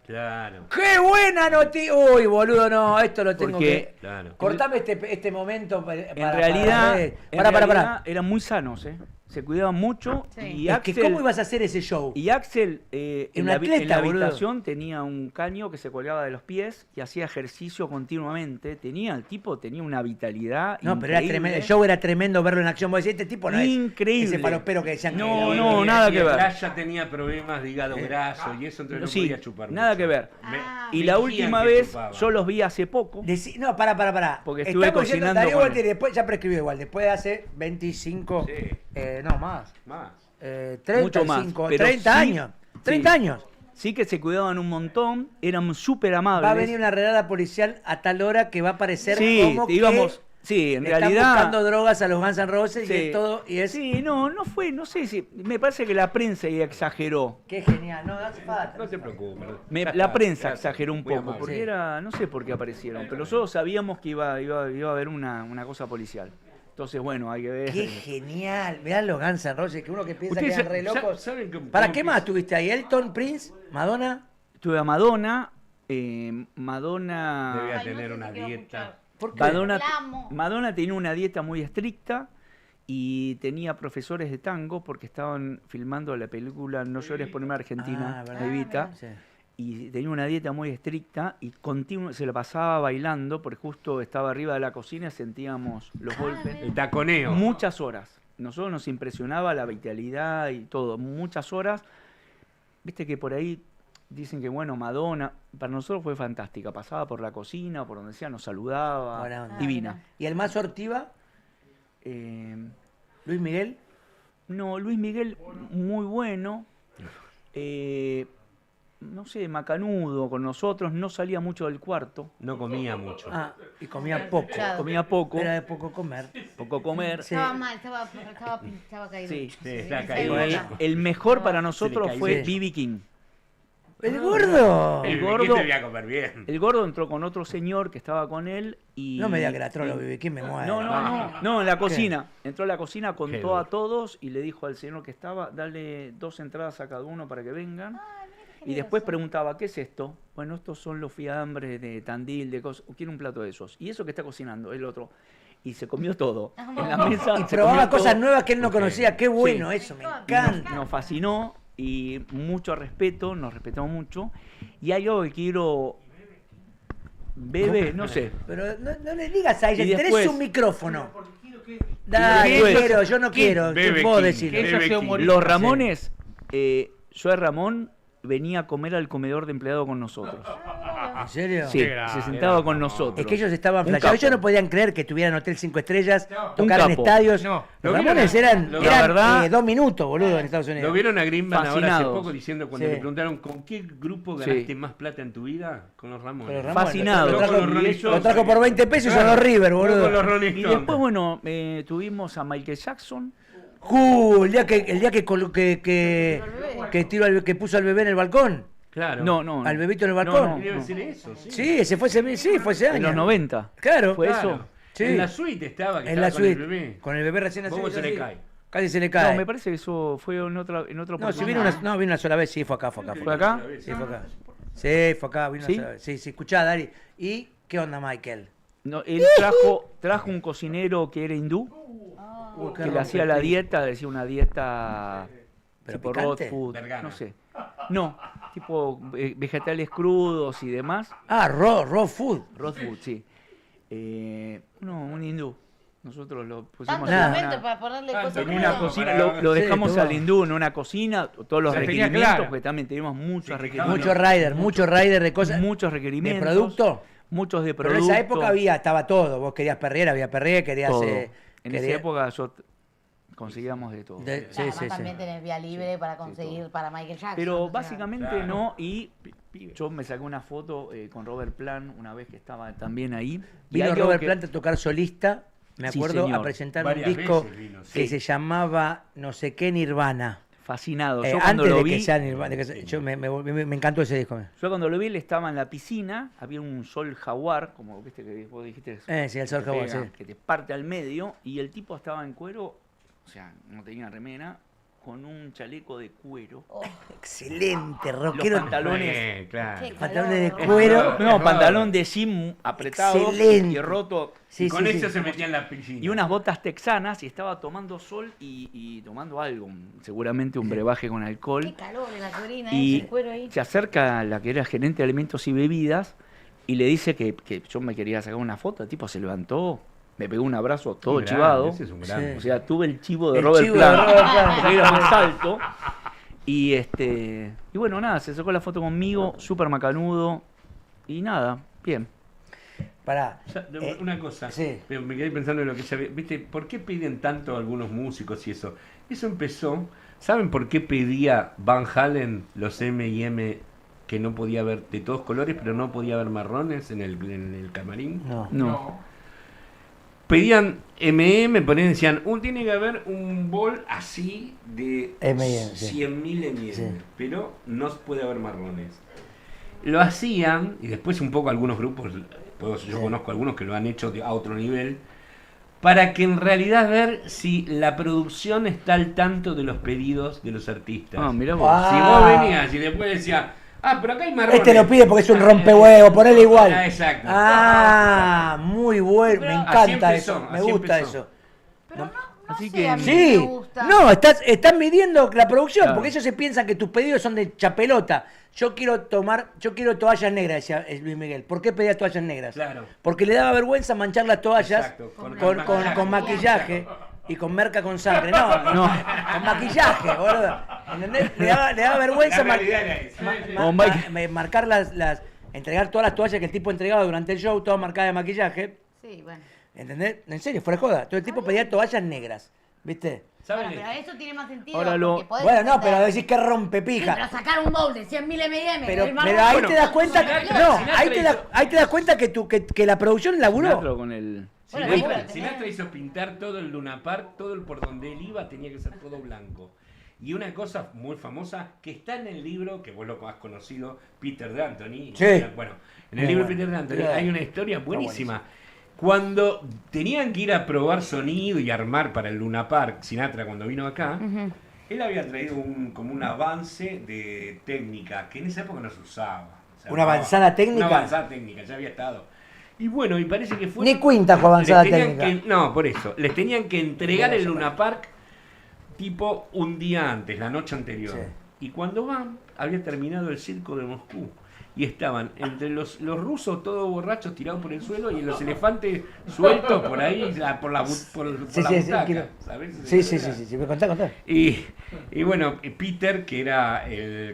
Claro, ¡Qué buena noticia! Uy, boludo, no, esto lo tengo Porque- que... claro. Cortame este momento para... En realidad, Para. eran muy sanos, ¿eh? Se cuidaban mucho Sí. y Es Axel, que ¿cómo ibas a hacer ese show? y Axel Un en atleta, la boludo. habitación tenía un caño que se colgaba de los pies y hacía ejercicio continuamente. El tipo tenía una vitalidad No, pero era increíble. tremendo, el show era tremendo verlo en acción. Vos decís, este tipo no Increíble. es ese falopero que decían No, que era. no, nada que ver. Ya tenía problemas de hígado graso y eso, entonces no Sí, podía chupar nada mucho. que ver. Ah. Y la Fingían última que vez chupaba. yo los vi hace poco. No, pará. Porque estuve Estamos yendo, cocinando Darío con- Gualtieri, después ya prescribió igual, después de hace 25, Sí. no más, Más. 35, pero 30 sí, años, 30 sí. años. Sí que se cuidaban un montón, eran súper amables. Va a venir una redada policial a tal hora que va a parecer Sí, como digamos, que sí, en le están realidad... buscando drogas a los Guns N' Roses Sí. y es todo, y es... Sí, no fue, no sé si... Me parece que la prensa ahí exageró. Qué genial, no hace falta. No te preocupes. La prensa Gracias. exageró un Muy poco, amable. porque Sí. era... No sé por qué aparecieron, pero nosotros sabíamos que iba a haber una cosa policial. Entonces, bueno, hay que ver... Qué genial, mirá los Guns N' Roses, que uno que piensa que Ustedes eran re locos. ¿saben ¿Para cómo qué más tuviste ahí? ¿Elton, Prince, Madonna? Tuve a Madonna, Debía Madonna... Ay, no tener sé una si quiero dieta. escuchar. ¿Por qué? Madonna, La amo. Madonna tenía una dieta muy estricta y tenía profesores de tango porque estaban filmando la película No llores por una Argentina, Ah, verdad. de Evita. Sí. Y tenía una dieta muy estricta y se la pasaba bailando porque justo estaba arriba de la cocina y sentíamos los golpes. El taconeo. Muchas horas. Nosotros nos impresionaba la vitalidad y todo. Muchas horas. Viste que por ahí dicen que, bueno, Madonna, para nosotros fue fantástica. Pasaba por la cocina, por donde sea, nos saludaba. Buena onda. Divina. ¿Y el más Ortiva? Eh, ¿Luis Miguel? no, Luis Miguel, muy bueno. no sé, macanudo con nosotros, no salía mucho del cuarto, No comía mucho. Ah, y comía poco. Claro. comía poco, Era de poco comer. poco comer. Sí. Estaba mal, estaba caído. Sí, está Sí, caído. sí, El, sí. el mejor para nosotros cayó. fue Sí. B.B. King. ¡El gordo! El ¿Qué gordo- te voy a comer bien? El gordo entró con otro señor que estaba con él y... No me diga que era trolo, Bibi, ¿quién me muere? No, en la cocina. Entró a la cocina, contó Qué a todos y le dijo al señor que estaba, dale 2 entradas a cada uno para que vengan. Y después preguntaba, ¿qué es esto? Bueno, estos son los fiambres de Tandil, de cosas. Quiero un plato de esos. ¿Y eso que está cocinando? El otro. Y se comió todo. En la mesa. Y se probaba comió cosas todo. nuevas que él no Ok. conocía. Qué bueno Sí. eso, me Nos, encanta. nos fascinó y mucho respeto, nos respetamos mucho. Y hay algo que quiero... Bebe, no sé. Pero no le digas a ella, Y tenés después- un micrófono. Dale, después- quiero, yo no quiero. Bebe Vos King, decilo. Que ella Bebe sea King. humorista. Los Ramones, yo de Ramón venía a comer al comedor de empleado con nosotros. ¿En serio? Sí, Qué se grande, sentaba Ramón. con nosotros. Es que ellos estaban Un flasheados. Ellos capo. no podían creer que tuvieran Hotel 5 estrellas, No. tocar en Un capo. estadios. No. Los Lo Ramones vieron- eran, lo- la eran, verdad- 2 minutos, boludo, en Estados Unidos. ¿Lo vieron a Greenban ahora hace Fascinados. poco diciendo cuando Sí. le preguntaron con qué grupo Sí. ganaste más plata en tu vida? Con los Ramones. Con los Ramones. Fascinado. Lo Con trajo, los Rolling y ellos- lo trajo por 20 pesos y son Claro. los River, No boludo. con los Rolling Y Stones. después, bueno, tuvimos a Michael Jackson. El día que tiró que puso al bebé en el balcón. Claro. No. Al bebito en el balcón. No, Debe no. ser eso, sí. Sí, ese fue ese año. En los 90. Claro. Fue Claro. eso. Sí. En la suite estaba, que En estaba la con el suite. bebé. Con el bebé recién nacido. ¿Cómo se le así. cae? Casi se le cae. No, me parece que eso fue en otra No, si oportunidad. vino una sola vez, sí, fue acá. ¿Fue acá? Sí, fue acá. Sí, fue acá, vino ¿Sí? una sola vez. Sí, escuchá, Dari. ¿Y qué onda, Michael? No, él trajo un cocinero que era hindú, Uy, qué que le hacía la rompepija. dieta, decía una dieta ¿Pero tipo raw picante? food, Vegana. no sé. No, tipo vegetales crudos y demás. Ah, raw food. Raw food, sí. No, un hindú. Nosotros lo pusimos Tanto en Nada. momento una, para ponerle Tanto cosas en momento una nuevas. cocina, para- lo Sí, dejamos tuvo. al hindú en una cocina, todos los La tenía requerimientos, clara. porque también teníamos muchos Se requerimientos. fijaban Mucho rider de cosas. Muchos ¿De requerimientos. producto? Muchos de Pero productos. en esa época estaba todo. Vos querías perrer, había perrer, querías... todo. eh, En quería- esa época conseguíamos de todo. de- sí, Además sí, también sí. tenés vía libre para conseguir para Michael Jackson. Pero o sea. básicamente Claro. no, y yo me saqué una foto con Robert Plant una vez que estaba también ahí. Y Vino hay algo Robert que- Plant a tocar solista, me Sí, acuerdo, señor. a presentar Varias un disco veces vino, que sí. se llamaba no sé qué Nirvana. Fascinado. Yo cuando Antes lo de vi, que sea Nirvana. Me encantó ese disco. yo cuando lo vi, él estaba en la piscina, había un sol jaguar, como viste que vos dijiste, Sí, el Sol que Jaguar, pega, sí. que te parte al medio, y el tipo estaba en cuero, o sea, no tenía remera, con un chaleco de cuero. Excelente, Los rockero. pantalones. Claro. Qué Pantalones de calor. cuero. No, pantalón de jean apretado Excelente. y roto. Sí, Y con sí, eso sí. se metía en la piscina. Y unas botas texanas y estaba tomando sol y tomando algo, seguramente un brebaje con alcohol. Qué calor en la corina, Y ese cuero ahí. se acerca a la que era gerente de alimentos y bebidas y le dice que yo me quería sacar una foto. El tipo se levantó, me pegó un abrazo todo Un grande, chivado. ese es un grande. O sea, tuve el chivo de El Robert chivo de Plant, Robert Plant. porque era más alto. Y bueno, nada, se sacó la foto conmigo, súper macanudo. Y nada, bien. Pará. Una cosa, sí. pero me quedé pensando en lo que ya ¿viste? ¿Por qué piden tanto algunos músicos y eso? Eso empezó, ¿saben por qué pedía Van Halen los M&M que no podía haber de todos colores, pero no podía haber marrones en el camarín? No. No. Pedían M&M, decían, tiene que haber un bol así de M&M, sí. 100.000 M&M, Sí. pero no puede haber marrones. Lo hacían, y después un poco algunos grupos, yo conozco algunos que lo han hecho a otro nivel, para que en realidad ver si la producción está al tanto de los pedidos de los artistas. Ah, mirá vos. Ah. Si vos venías y después decías, pero acá hay marrones. Este lo pide porque es un rompehuevo, ponele igual. Ah, exacto. Ah, muy bueno, me Pero- encanta Así empezó, eso, me así gusta empezó. eso. Pero no Así sé, que- a mí Sí, me gusta. no, estás midiendo la producción, Claro. porque ellos se piensan que tus pedidos son de chapelota. Yo quiero toallas negras, decía Luis Miguel. ¿Por qué pedía toallas negras? Claro. Porque le daba vergüenza manchar las toallas Exacto, con maquillaje y con merca con sangre. No, No. con maquillaje, boludo. ¿Entendés? Le daba vergüenza La realidad era esa. marcar entregar todas las toallas que el tipo entregaba durante el show, todas marcadas de maquillaje. Sí, bueno. ¿Entendés? En serio, fuera de joda. Todo el tipo pedía toallas negras. ¿Viste? ¿Saben? Bueno, pero eso tiene más sentido. Ahora porque podés Bueno, no, meter- pero decís que rompe Sí, pija. pero sacar un bowl de 100.000 m&m. Pero, el más pero ahí rápido. te das cuenta Sinatra- Sinatra ahí te das cuenta que la producción laburó. Sinatra con el... Bueno, Sinatra, ahí, pero Sinatra hizo pintar todo el Luna Park, todo el por donde él iba tenía que ser todo blanco. Y una cosa muy famosa que está en el libro, que vos lo has conocido, Peter de Anthony. Sí. Bueno, en el Muy libro bueno. Peter de Anthony Sí. hay una historia buenísima. Cuando tenían que ir a probar sonido y armar para el Luna Park, Sinatra cuando vino acá, él había traído como un avance de técnica que en esa época no se usaba. Se ¿Una armaba. avanzada técnica? Una avanzada técnica, ya había estado. Y bueno, y parece que fue... Ni cuenta con avanzada Les tenían técnica. no, por eso. Les tenían que entregar el Luna Park tipo un día antes, la noche anterior. Sí. Y cuando van, había terminado el circo de Moscú. Y estaban entre los rusos todos borrachos tirados por el suelo y los elefantes sueltos por ahí, por la Sí, la sí, butaca. quiero- ¿Sabés? Sí, me contá. Y bueno, Peter, que era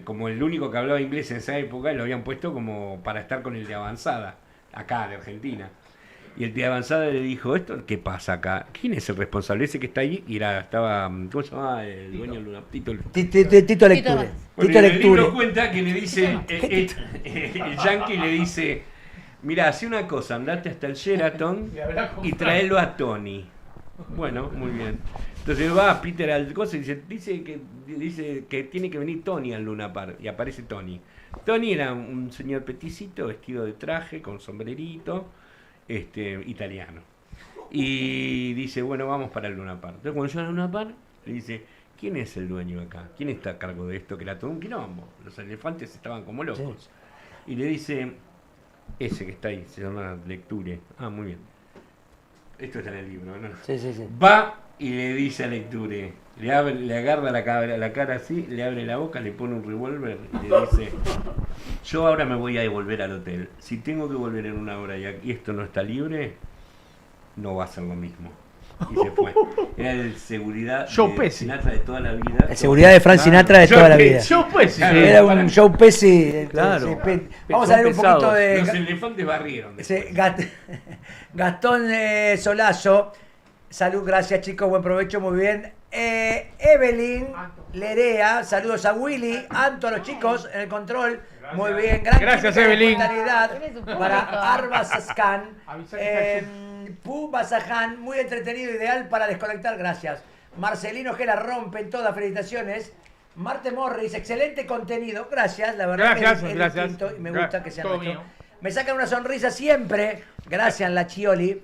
como el único que hablaba inglés en esa época, lo habían puesto como para estar con el de avanzada, acá de Argentina. Y el de avanzada le dijo, ¿esto qué pasa acá? ¿Quién es el responsable? Ese que está ahí, y estaba, ¿cómo se llamaba? El dueño del Luna Tito. Tito Lecture. Vaz. Bueno, Tito en el libro Lecture. cuenta que le dice, el yankee le dice, mira, hace una cosa, andate hasta el Sheraton y traelo a Tony. Bueno, muy bien. Entonces va Peter al coso y dice que tiene que venir Tony al Luna Park. Y aparece Tony. Tony era un señor peticito, vestido de traje, con sombrerito, italiano. Y dice, bueno, vamos para el Luna Park. Entonces cuando llega al Luna Park, le dice, ¿quién es el dueño acá? ¿Quién está a cargo de esto? Que era todo un quilombo. Los elefantes estaban como locos. Y le dice, ese que está ahí, se llama Lecture. Ah, muy bien. Esto está en el libro, ¿no? Sí. Va y le dice a Lecture, le agarra la cara así, le abre la boca, le pone un revólver y le dice, yo ahora me voy a devolver al hotel. Si tengo que volver en una hora y esto no está libre, no va a ser lo mismo. Y se fue. Era el seguridad Joe de Pesci. Sinatra de toda la vida. La seguridad de Frank Sinatra de Joe toda la vida. Pesci. Yo pues, sí. Era un show Pesci. Claro. Vamos a leer un Pesado. poquito de Los elefantes barrieron. Sí, Gastón Solazo. Salud, gracias chicos, buen provecho, muy bien. Evelyn Lerea, saludos a Willy, Anto, a los chicos en el control. Muy bien, Gracias, química y Evelyn. espontaneidad Tienes un público. para Arbasascan. Avisa que está Pu Basajan, muy entretenido, ideal para desconectar, gracias. Marcelino Gela rompen todas, felicitaciones. Marte Morris, excelente contenido, gracias, la verdad Gracias, que es gracias. distinto y me gusta que sea Todo nuestro. mío. Me sacan una sonrisa siempre, gracias la Chioli.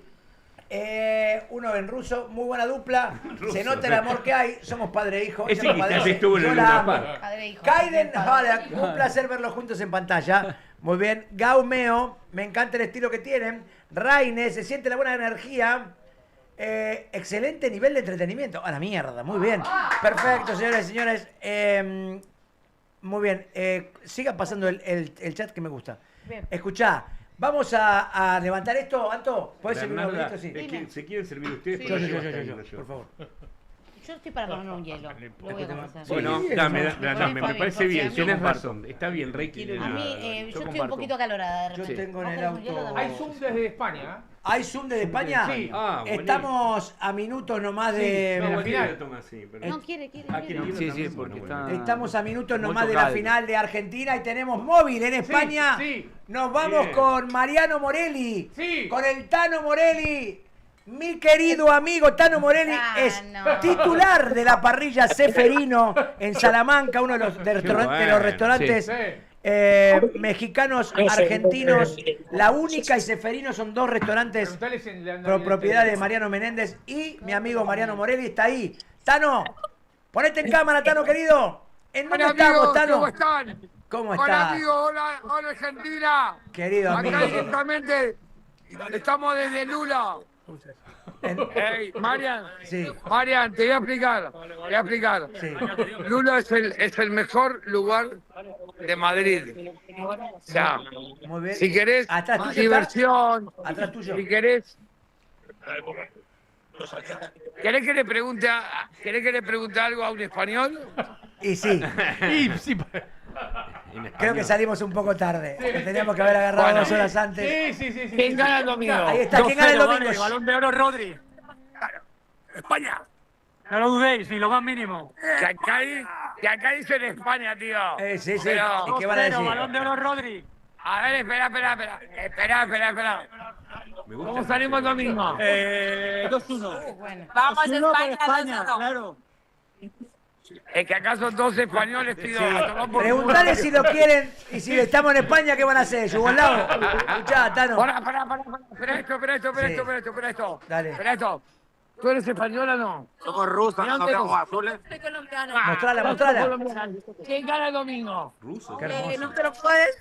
Uno en ruso, muy buena dupla. Se nota el amor que hay. Somos padre e hijo. Ese ella me que padece, ya estuvo en el yo la Luna amo. Park. Padre e hijo. Kaiden Halak, un placer verlos juntos en pantalla. Muy bien. Gaumeo, me encanta el estilo que tienen. Raine, se siente la buena energía. Excelente nivel de entretenimiento. A la mierda, muy bien. Perfecto, señores y señores. Muy bien. Sigan pasando el chat que me gusta. Bien. Escuchá, vamos a levantar esto, Anto. ¿Puedes servir un Bernarda, poquito? Sí. ¿se quieren servir ustedes? Sí. Porque Yo, está viendo por favor. Yo estoy para ponerme un hielo. Lo voy a confesar. Bueno, Sí, dame, sí, dame, me parece bien, Yo tienes comparto. razón, está bien, requiere A mí, la- yo estoy un comparto. poquito acalorada. de Yo repente. tengo en ¿Vos el querés un hielo? auto- Dame. Hay Zoom desde España. ¿Hay Zoom desde España? Sí. Ah, buenísimo. Estamos a minutos nomás de... No, la cualquiera final. lo toma así, pero... No, quiere. Ah, ¿quiere hielo Sí, también? sí, porque Bueno, está... bueno. Estamos a minutos nomás Mucho de la caldo. final de Argentina y tenemos móvil en España. sí. Nos vamos Bien. con Mariano Morelli. Sí. Con el Tano Morelli. Mi querido amigo Tano Morelli es Tano. titular de la parrilla Ceferino en Salamanca, uno de los, de bueno. los restaurantes Sí. mexicanos, argentinos. La Única y Ceferino son dos restaurantes Preguntales en la- propiedad de Mariano Menéndez y mi amigo Mariano Morelli está ahí. Tano, ponete en cámara, Tano querido. ¿En dónde Hola estamos, amigos, Tano? ¿cómo están? ¿Cómo Hola estás? amigos, hola Argentina. Querido amigo. Acá directamente estamos desde Lula. Hey, Marian, Sí, Marian, te voy a explicar. sí. Lula es el mejor lugar de Madrid. O sea, Muy bien. si querés Atrás tuyo está. diversión, Atrás tuyo. si querés... ¿Querés que le pregunte algo a un español? Y sí, Y sí, En creo español. que salimos un poco tarde. Que teníamos que haber agarrado Bueno. 2 horas antes. sí. ¿Quién gana el domingo? Ahí está, ¿quién gana el domingo? Balón de oro, Rodri. España. No lo dudéis, ni lo más mínimo. Que acá dicen España, tío. Sí. Pero- ¿Y qué van a decir? Balón de oro, Rodri. A ver, espera. Me gusta ¿Cómo el salimos el Barcelona. domingo? 2-1. Bueno. Vamos España, claro. Es que acá son dos españoles, tío. a tomar por Preguntale culo. si lo quieren y si estamos en España, ¿qué van a hacer? ¿Yugoslavo? Escuchá, Tano. Pará. Espera esto. Dale. Espera esto. ¿Tú eres española o no? Somos rusos, no somos azules. Soy colombiano. Mostrala. ¿Quién gana el domingo? Ruso. Qué hermoso. No te lo puedes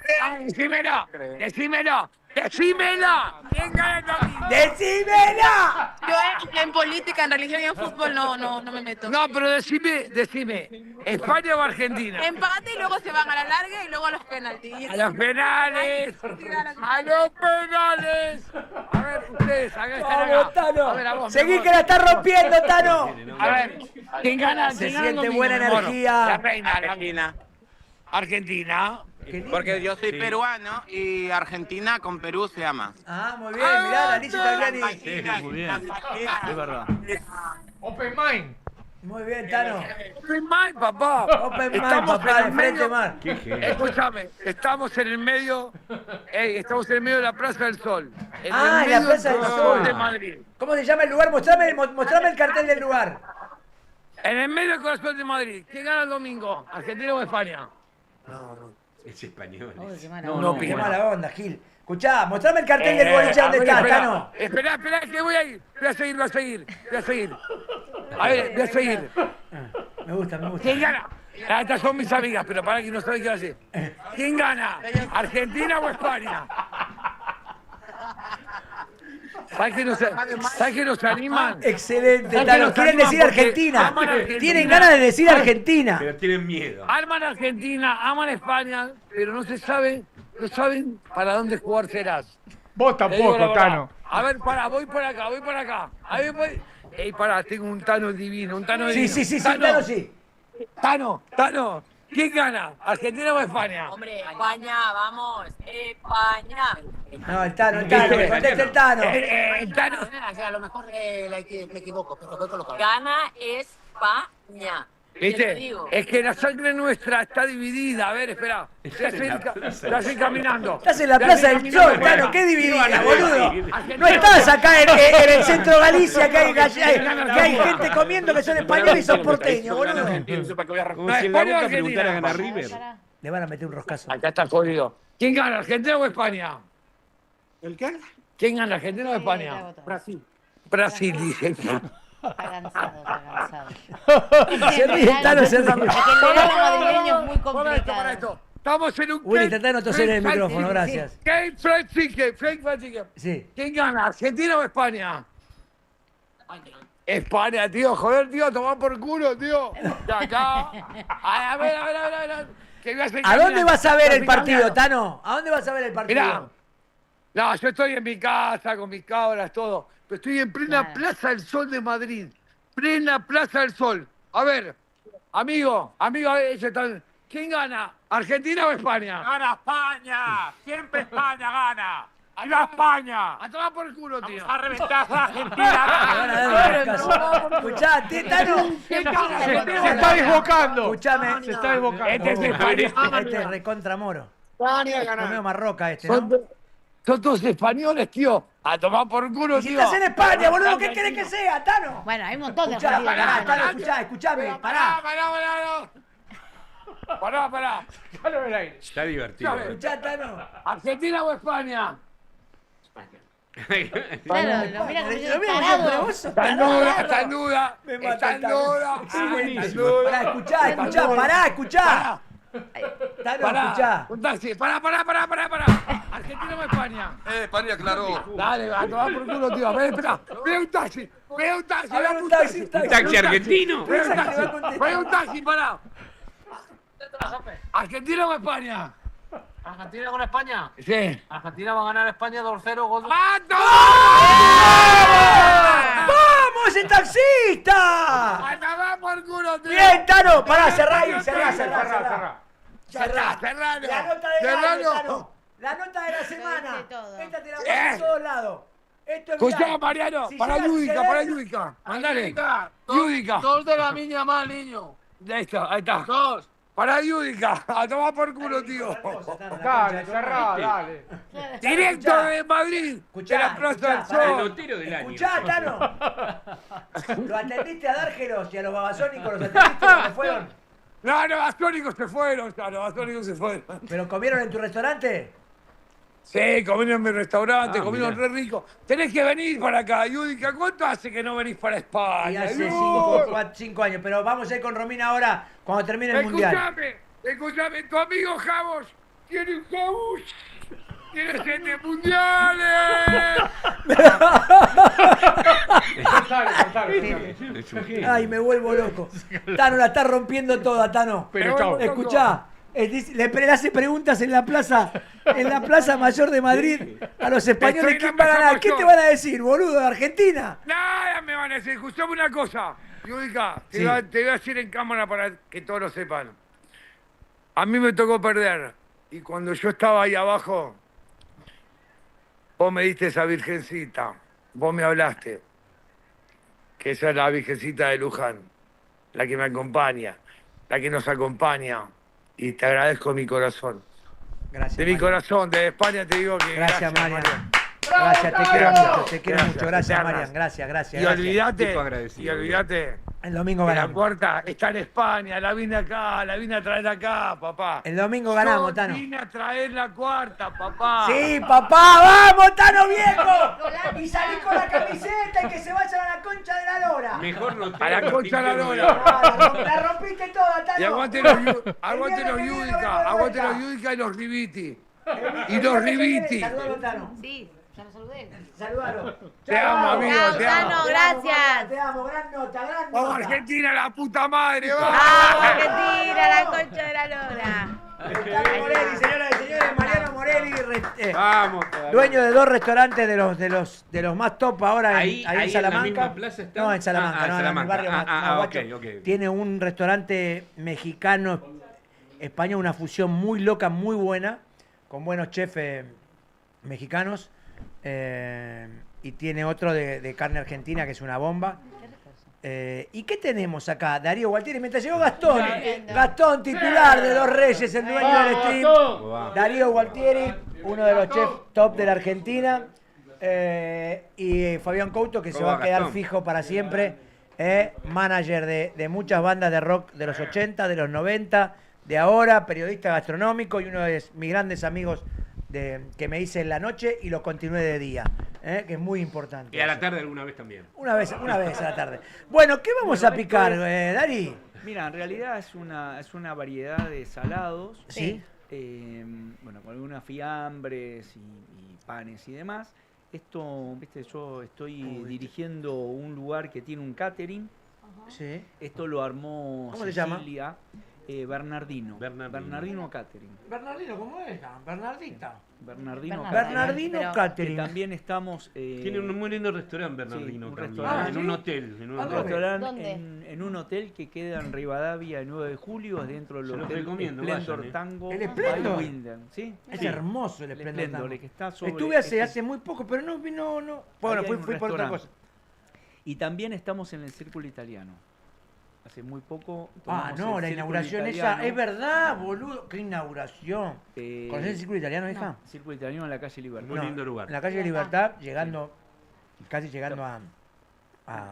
Decímelo. ¿Quién gana el domingo? ¡Decímela! Yo en política, en religión y en fútbol no me meto. No, pero decime. ¿España o Argentina? Empate y luego se van a la larga y luego a los penaltis. ¡A los penales! ¡A los penales! A ver, ustedes, acá están acá. ¡Vamos, Tano! A ver, a vos, ¡Seguí mi amor. que la está rompiendo, Tano! A ver, ¿quién gana? Se ¿Quién gana el siente domingo, buena mi amor? energía. La reina, Argentina. Argentina. Porque yo soy peruano y Argentina con Perú se ama. Ah, muy bien, mirá, la Alicia Tagliani. Muy bien. Es verdad. Open mind. Muy bien, Tano. Open mind, papá. Open mind, Estamos papá, en de el frente medio- mar. Qué genio. Escúchame, estamos en el medio de la Plaza del Sol. En Ah, el en la medio Plaza del Sol. de Madrid. ¿Cómo se llama el lugar? Mostrame el cartel del lugar. En el medio del corazón de Madrid. ¿Quién gana el domingo? ¿Argentina o España? Es español. Uy, qué mala No, onda. no, Qué bueno. mala onda, Gil. Escuchá, mostrame el cartel del boliche donde está, Tano. Espera, que voy a ir. Voy a seguir. A ver, voy a seguir. Me gusta. ¿Quién gana? Ah, estas son mis amigas, pero para que no saben qué hacer. ¿Quién gana? ¿Argentina o España? ¿Sabes que nos animan? Excelente, ¿Sabes que Tano. nos Quieren animan decir porque Argentina. aman a Argentina? Tienen ganas de decir Argentina. Pero tienen miedo. Aman Argentina, aman España, pero no saben para dónde jugar serás. Vos Te digo la tampoco, verdad. Tano. A ver, voy por acá. A ver, voy. Ey, pará, tengo un Tano divino, Sí, Tano sí. Tano, ¿quién gana? ¿Argentina o España? Hombre, España, vamos. España. No, el Tano, que conteste el Tano. El Tano. A lo mejor me equivoco, pero estoy colocado. Gana España. Te lo ¿Viste? digo. Es que la sangre nuestra está dividida. A ver, espera. Estás caminando. Estás en la Te Plaza hacen del caminando Sol, Tano, afuera. qué dividida, van a boludo. decir? No estás acá en el centro de Galicia, que hay gente comiendo que son españoles y son porteños, boludo. Como si en la España o boca preguntaran a Argentina. River. Pará. Le van a meter un roscazo. Acá está jodido. ¿Quién gana, Argentina o España? ¿El qué? ¿Quién gana, Argentina o Sí, España? ya votó. Brasil, dice. Está cansado. Se ríe, Tano, se ríe. Es que el verano madrileño es muy Para complicado. esto. Estamos en un Willy, tratá de no toser en el Fried micrófono, chicken. gracias. Game Fried Chicken, Fried Chicken. Sí. ¿Quién gana, Argentina o España? España, tío, joder, tío, tomá por culo, tío. De acá. A ver. Que voy a seguir ¿A dónde caminando. vas a ver Voy el partido, caminando. Tano? ¿A dónde vas a ver el Mirá. partido? No, yo estoy en mi casa con mis cabras, todo. Pero estoy en plena Claro. Plaza del Sol de Madrid. Plena Plaza del Sol. A ver, amigo, ellos están. ¿Quién gana? ¿Argentina o España? ¡Gana España! ¡Siempre España gana! ¡Viva España! A tomar por el culo, tío. ¡A reventar a Le van a Argentina! dar un roscazo. Escuchá, Tano. Se está desbocando. Escuchame. Se está desbocando. Este es español. Este es recontra moro. España Romeo gana. Marroca este, ¿no? Son todos españoles, tío. A tomar por culo, Y si tío. estás en España, boludo, ¿qué querés que sea, Tano? Bueno, hay un montón de Escuchá, partidos. pará, que Tano, ganan. escuchame, pará. Pará. Déjalo en el aire. Está divertido. Escuchá, Tano. ¿Argentina o España? Claro, lo mira como Lo diciendo, mismo que tarado. pero vos sos Está en tarado. duda, está en duda. Me mata Está el en Tano. duda. Excelente. Pará, escuchá, pará, escuchá. Tano, escuchá. Un taxi. Pará. ¿Argentina o España? España, claro. Dale, a tomar por culo, tío. A ver, espera. Ve un taxi. A ver, Ve un taxi, un taxi. ¿Taxi argentino? Ve un taxi, pará. ¿Argentina o España? ¿Argentina con España? Sí. Argentina va a ganar España 2-0. Gol. ¡Mato! ¡Vamos, el taxista! ¡A tomar por culo, tío! Bien, Tano, pará, cerrá ahí, cerrá. Cerralo. La nota del año, Cerralo. Tano. La nota de la semana. dice todo. Esta te la paso en todos lados. Esto es Escuchá, viral. Mariano, Si para llega a Yudica, suceder- para Yudica. Mandale. Yudica. Dos de la niña más, niño. Ahí está. Dos. Para Yudica. A tomar por culo, tío. Dale, cerrá, dale. Directo Escuchá. de Madrid. Escuchá, de la Plaza del escuchá, pará. El Sol. notero del año. Escuchá, Tano. ¿Lo atendiste a Dárgelos y a los babasónicos? ¿Los atendiste cuando fueron? No, los bastónicos se fueron. Ya, los bastónicos se fueron. ¿Pero comieron en tu restaurante? Sí, comieron en mi restaurante, Ah, comieron mirá. re rico. Tenés que venir para acá, Yudica. ¿Cuánto hace que no venís para Y España? hace No. 5 años. Pero vamos a ir con Romina ahora, cuando termine el Mundial. Escúchame, tu amigo Javos tiene un Javos. Tiene 7 mundiales. Contale. Es un genio. Ay, me vuelvo loco. Tano la está rompiendo toda, Tano. Pero chau. Escuchá, le hace preguntas en la plaza Mayor de Madrid a los españoles Estoy en quién la va a Plaza ganar. ¿Qué Mayor. te van a decir, boludo? ¿Argentina? Nada me van a decir. Escuchame una cosa. Yudica, te, Sí. voy a decir en cámara para que todos lo sepan. A mí me tocó perder. Y cuando yo estaba ahí abajo, vos me diste esa virgencita. Vos me hablaste. Que esa es la virgencita de Luján. La que me acompaña. La que nos acompaña. Y te agradezco de mi corazón. Gracias. De mi Marian. corazón, de España te digo que. Gracias, Marian. Marian. Gracias, te quiero mucho, te quiero Gracias, mucho. Gracias, eternas. Marian. Gracias. Y gracias. olvídate, Tipo agradecido. El domingo que la ganamos. cuarta está en España, la vine acá, la vine a traer acá, papá. El domingo ganamos, Yo Tano. vine a traer la cuarta, papá. Sí, papá, vamos, Tano viejo. Y salí con la camiseta y que se vayan a la concha de la lora. Mejor notero. A la concha de la Martín lora. Ah, la rompiste toda, Tano. Y aguante los, El aguante viernes los que viene Yudica, vengo de aguante vuelta. los Yudica y los Ribiti. El Y los viernes que viene, Ribiti. saludalo, Tano. Sí, ya lo saludé. Saludalo. Te amo, amigo, Chao, te amo. Tano, gracias. Te amo, gran nota, gran Vamos, nota. Argentina, la puta madre, va. ¡Vamos, Argentina, la concha de la lora! Tano Morelli, señoras y señores, Mariano Morelli, Vamos, todavía. dueño de 2 restaurantes de los más top ahora en, Ahí en en Salamanca. la misma plaza está. No, en Salamanca, Ah, no, en el Salamanca. barrio más, más Ok, guacho. ok. Tiene un restaurante mexicano, español, una fusión muy loca, muy buena, con buenos chefs mexicanos. Y tiene otro de carne argentina que es una bomba. ¿Y qué tenemos acá? Darío Gualtieri, mientras llegó Gastón. Gastón, titular de Dos Reyes, el dueño del stream. Darío Gualtieri, uno de los chefs top de la Argentina. Y Fabián Couto, que se ¿Cómo va a va, quedar Gastón? fijo para siempre. Manager de muchas bandas de rock de los 80, de los 90, de ahora, periodista gastronómico y uno de mis grandes amigos que me hice en la noche y lo continué de día, que es muy importante. Y a la eso. tarde alguna vez también. Una vez a la tarde. Bueno, ¿qué vamos a picar, Dari? Mira, en realidad es una variedad de salados. Sí. Bueno, con algunas fiambres y panes y demás. Esto, viste, yo estoy dirigiendo un lugar que tiene un catering. Sí. Esto lo armó ¿Cómo se llama? Cecilia, Bernardino. Bernardino. Catering. Bernardino, ¿cómo es? Bernardita. Bernardino Bernardino Pero- Que Catering. también estamos... Tiene un muy lindo restaurante Bernardino un también. restaurante. En un hotel. En un ¿A un hotel. dónde? restaurante ¿Dónde? en un hotel que queda en Rivadavia, el 9 de julio, es dentro del Se los hotel recomiendo, Splendor vayan, Tango ¿El Splendor? by Winden. ¿Sí? Es Sí. hermoso el El Splendor Splendor, Tango. que está sobre Estuve hace este- muy poco, pero no vino, no. Bueno, Ahí hay fui un por otra restaurante. cosa. Y también estamos en el Círculo Italiano. Hace muy poco. Ah, tomamos no, el la Círculo inauguración Italiano. esa. Es verdad, boludo. ¿Qué inauguración? ¿Conocés el círculo italiano, hija? Círculo Italiano en la calle Libertad. Muy lindo lugar. En la calle de Libertad, llegando, casi llegando a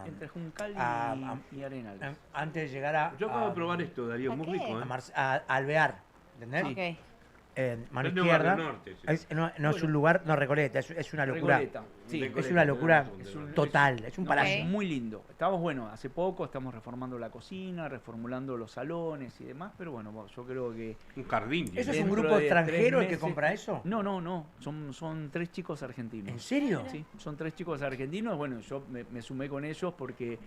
Entre Juncal a- y Arenal. antes de llegar a. Yo acabo de probar esto, Darío, ¿A muy qué? rico, ¿eh? a Alvear, ¿entendés? Ok. Mano Es de izquierda. Barrio Norte, sí. No es un lugar, no, Recoleta, es una locura. Recoleta. Sí, Recoleta, Es una locura tenés razón, total, es un no, palacio. es muy lindo. Estamos, bueno, hace poco estamos reformando la cocina, reformulando los salones y demás, pero bueno, yo creo que... Un jardín. tiene. ¿Eso es un dentro grupo de 3 extranjero el que meses- compra eso? No, son 3 chicos argentinos. ¿En serio? Sí, son 3 chicos argentinos. Bueno, yo me sumé con ellos porque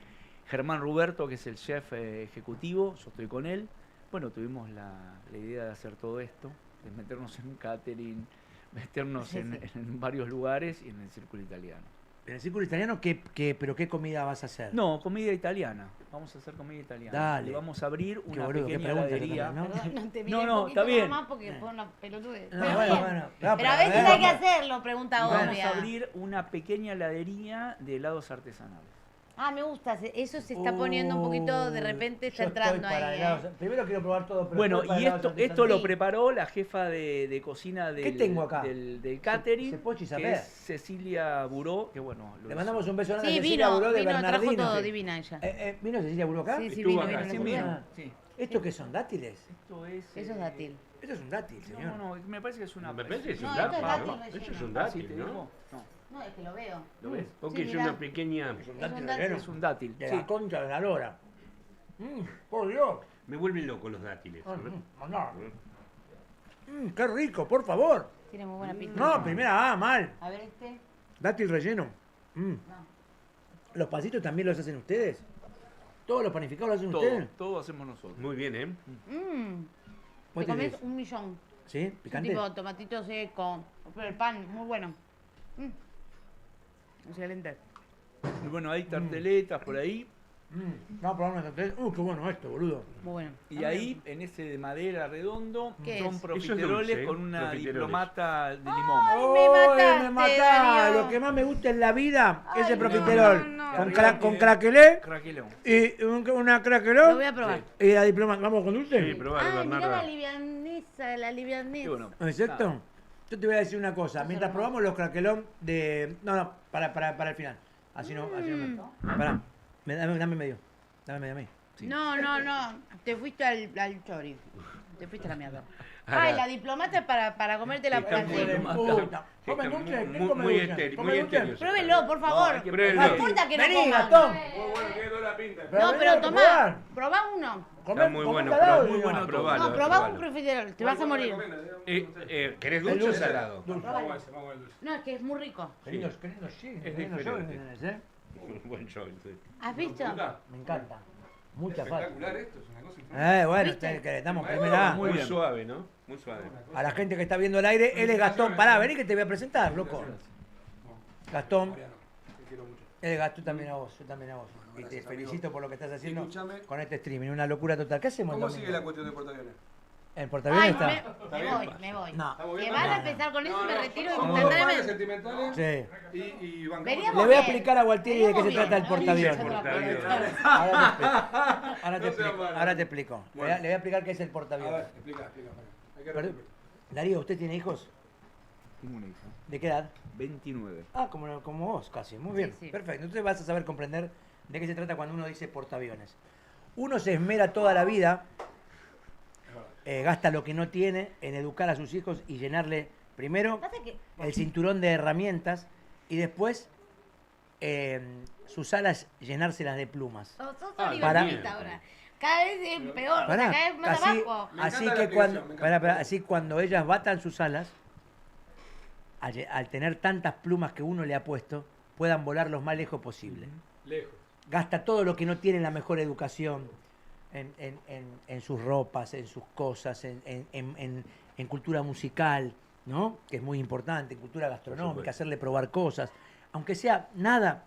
Germán Ruberto, que es el chef ejecutivo, yo estoy con él. Bueno, tuvimos la idea de hacer todo esto, de meternos en un catering, meternos en varios lugares y en el Círculo Italiano. En el círculo italiano, ¿pero qué comida vas a hacer? No, comida italiana. Vamos a hacer comida italiana. Dale. Y vamos a abrir Qué una boludo, qué pequeña pregunta heladería. también, ¿no? Perdón, te No, miré no, un poquito está bien. nomás porque fue una pelotudez. No, Pero bueno, bien. bueno. Pero a veces hay que hacerlo, pregunta Y vamos obvia. a abrir una pequeña heladería de helados artesanales. Ah, me gusta. Eso se está poniendo un poquito, de repente está Yo estoy entrando para ahí. helados. Primero quiero probar todo, pero Bueno, estoy para y helados esto artesanales. lo preparó la jefa de cocina ¿Qué tengo acá? del catering, ¿Se puede que saber? es Cecilia Buró, que bueno... lo Le hizo. mandamos un beso grande Sí, a Cecilia Buró de trajo Bernardino. todo Sí. divina ella. ¿Vino Cecilia Buró acá? Sí, sí, Estuvo vino, acá, vino. Sí, no mismo, sé. sí. ¿Esto qué son? ¿Dátiles? Esto es... Eso es dátil. Esto es un dátil, señor. No, me parece que es una... Me parece que es No, un esto es dátil, dátil ¿no? relleno. Eso es un Ah, ¿sí te dátil, ¿no? dijo? No. No, es que lo veo. ¿Lo ves? Porque Sí, es mirá. una pequeña... Es un Es dátil un relleno. dátil. Es un dátil. De Sí. la concha de la lora. Por Dios. Me vuelven loco los dátiles. Mandá. Qué rico, por favor. Tiene muy buena pinta. No, primera, mal. A ver este. Dátil relleno. No. ¿Los pasitos también los hacen ustedes? ¿Todos los panificados los hacen Todo, ustedes? todo hacemos nosotros. Muy bien, ¿eh? ¿Vos Te comes tenés? 1 millón. ¿Sí? Es ¿Picante? tipo tomatito seco. Pero el pan, muy bueno. Excelente. Y bueno, hay tarteletas por ahí. Vamos a probar una tarteta. Qué bueno esto, boludo. Muy bueno. Y ahí, en ese de madera redondo, ¿Qué son es? profiteroles dulce, con una profiteroles. diplomata de limón. Ay, me ¡Ay, mataste, matá! Darío. Lo que más me gusta en la vida es el no, profiterol. no, no. Con, Arriba con tiene- craquelé Craquelón. y una Lo craqueló voy a probar. y la diploma. ¿Vamos con dulce? Sí, probalo, Ay, mirá la Bernarda. livianesa, la livianesa. Y bueno, ¿Exacto? Yo te voy a decir una cosa. Mientras probamos los craquelón de... No, para el final. Así no me... Pará. Dame medio. Dame medio a mí. sí. No, te fuiste al chori. Te fuiste a la mierda. Ahora- Ay, la diplomata es para comerte la Está así. muy- Puta. Sí, ¿Comen está dulce? ¿Quién muy- come muy dulce? estéril, ¿Come muy dulce? estéril. Pruébelo, por favor. hay que Pruébelo. No importa que no Vení, coman. Gastón. Muy bueno, tiene toda la pinta. No, vení pero a tomá. probar. Probá uno. Está muy bueno, calado, pero muy digo. bueno, probalo. No, probá un profiterol. Te vas a morir. ¿Querés El dulce o dulce. salado? Vamos a ese, vamos al dulce. No, es que es muy rico. Qué lindo, sí. Es qué lindo show diferente. que tenés, ¿eh? Un buen show, sí. ¿Has visto? Me encanta. Mucha falta. Espectacular esto, es una cosa increíble. Bueno, ¿Viste? que le damos primera. Muy Muy bien. suave, ¿no? Muy suave. A la gente que está viendo el aire, él es Gastón. Pará, vení que te voy a presentar, loco. Gastón, Mariano, te quiero mucho. él es Gastón también a vos, yo también a vos. Y te gracias, felicito amigo. por lo que estás haciendo Escúchame. con este streaming, una locura total. ¿Qué hacemos el ¿Cómo domingo? sigue la cuestión de portaaviones? ¿El Ay, portaaviones está? me voy. No. ¿Estamos Que bien? van a No, no. empezar con eso y me retiro Somos dos padres instantáneamente. sentimentales Sí. y bancamos. Veníamos Le voy a bien. explicar a Gualtieri de qué se Veníamos trata el bien, portaaviones. ¿no? Portaaviones. Ahora te No sea explico. malo. Ahora te explico. Bueno. Le voy a explicar qué es el A portaaviones. ver, explica. Hay que Pero- repetir. Darío, ¿usted tiene hijos? Tengo una hija. ¿De qué edad? 29. Ah, como vos, casi. Muy bien. Sí. Perfecto. Entonces vas a saber comprender de qué se trata cuando uno dice portaaviones. Uno se esmera toda la vida, gasta lo que no tiene en educar a sus hijos y llenarle primero Pasa que el cinturón de herramientas y después sus alas llenárselas de plumas. sos Ah, oligarquista bien. ahora. Cada vez es peor, o sea, Pará, cada vez más así, abajo. Me así encanta la que cuando, explicación, me encanta. pará, así cuando ellas batan sus alas, al tener tantas plumas que uno le ha puesto, puedan volar lo más lejos posible. Lejos. Gasta todo lo que no tiene la mejor educación en sus ropas, en sus cosas, en cultura musical, ¿no? Que es muy importante, en cultura gastronómica, supuesto. hacerle probar cosas. Aunque sea nada,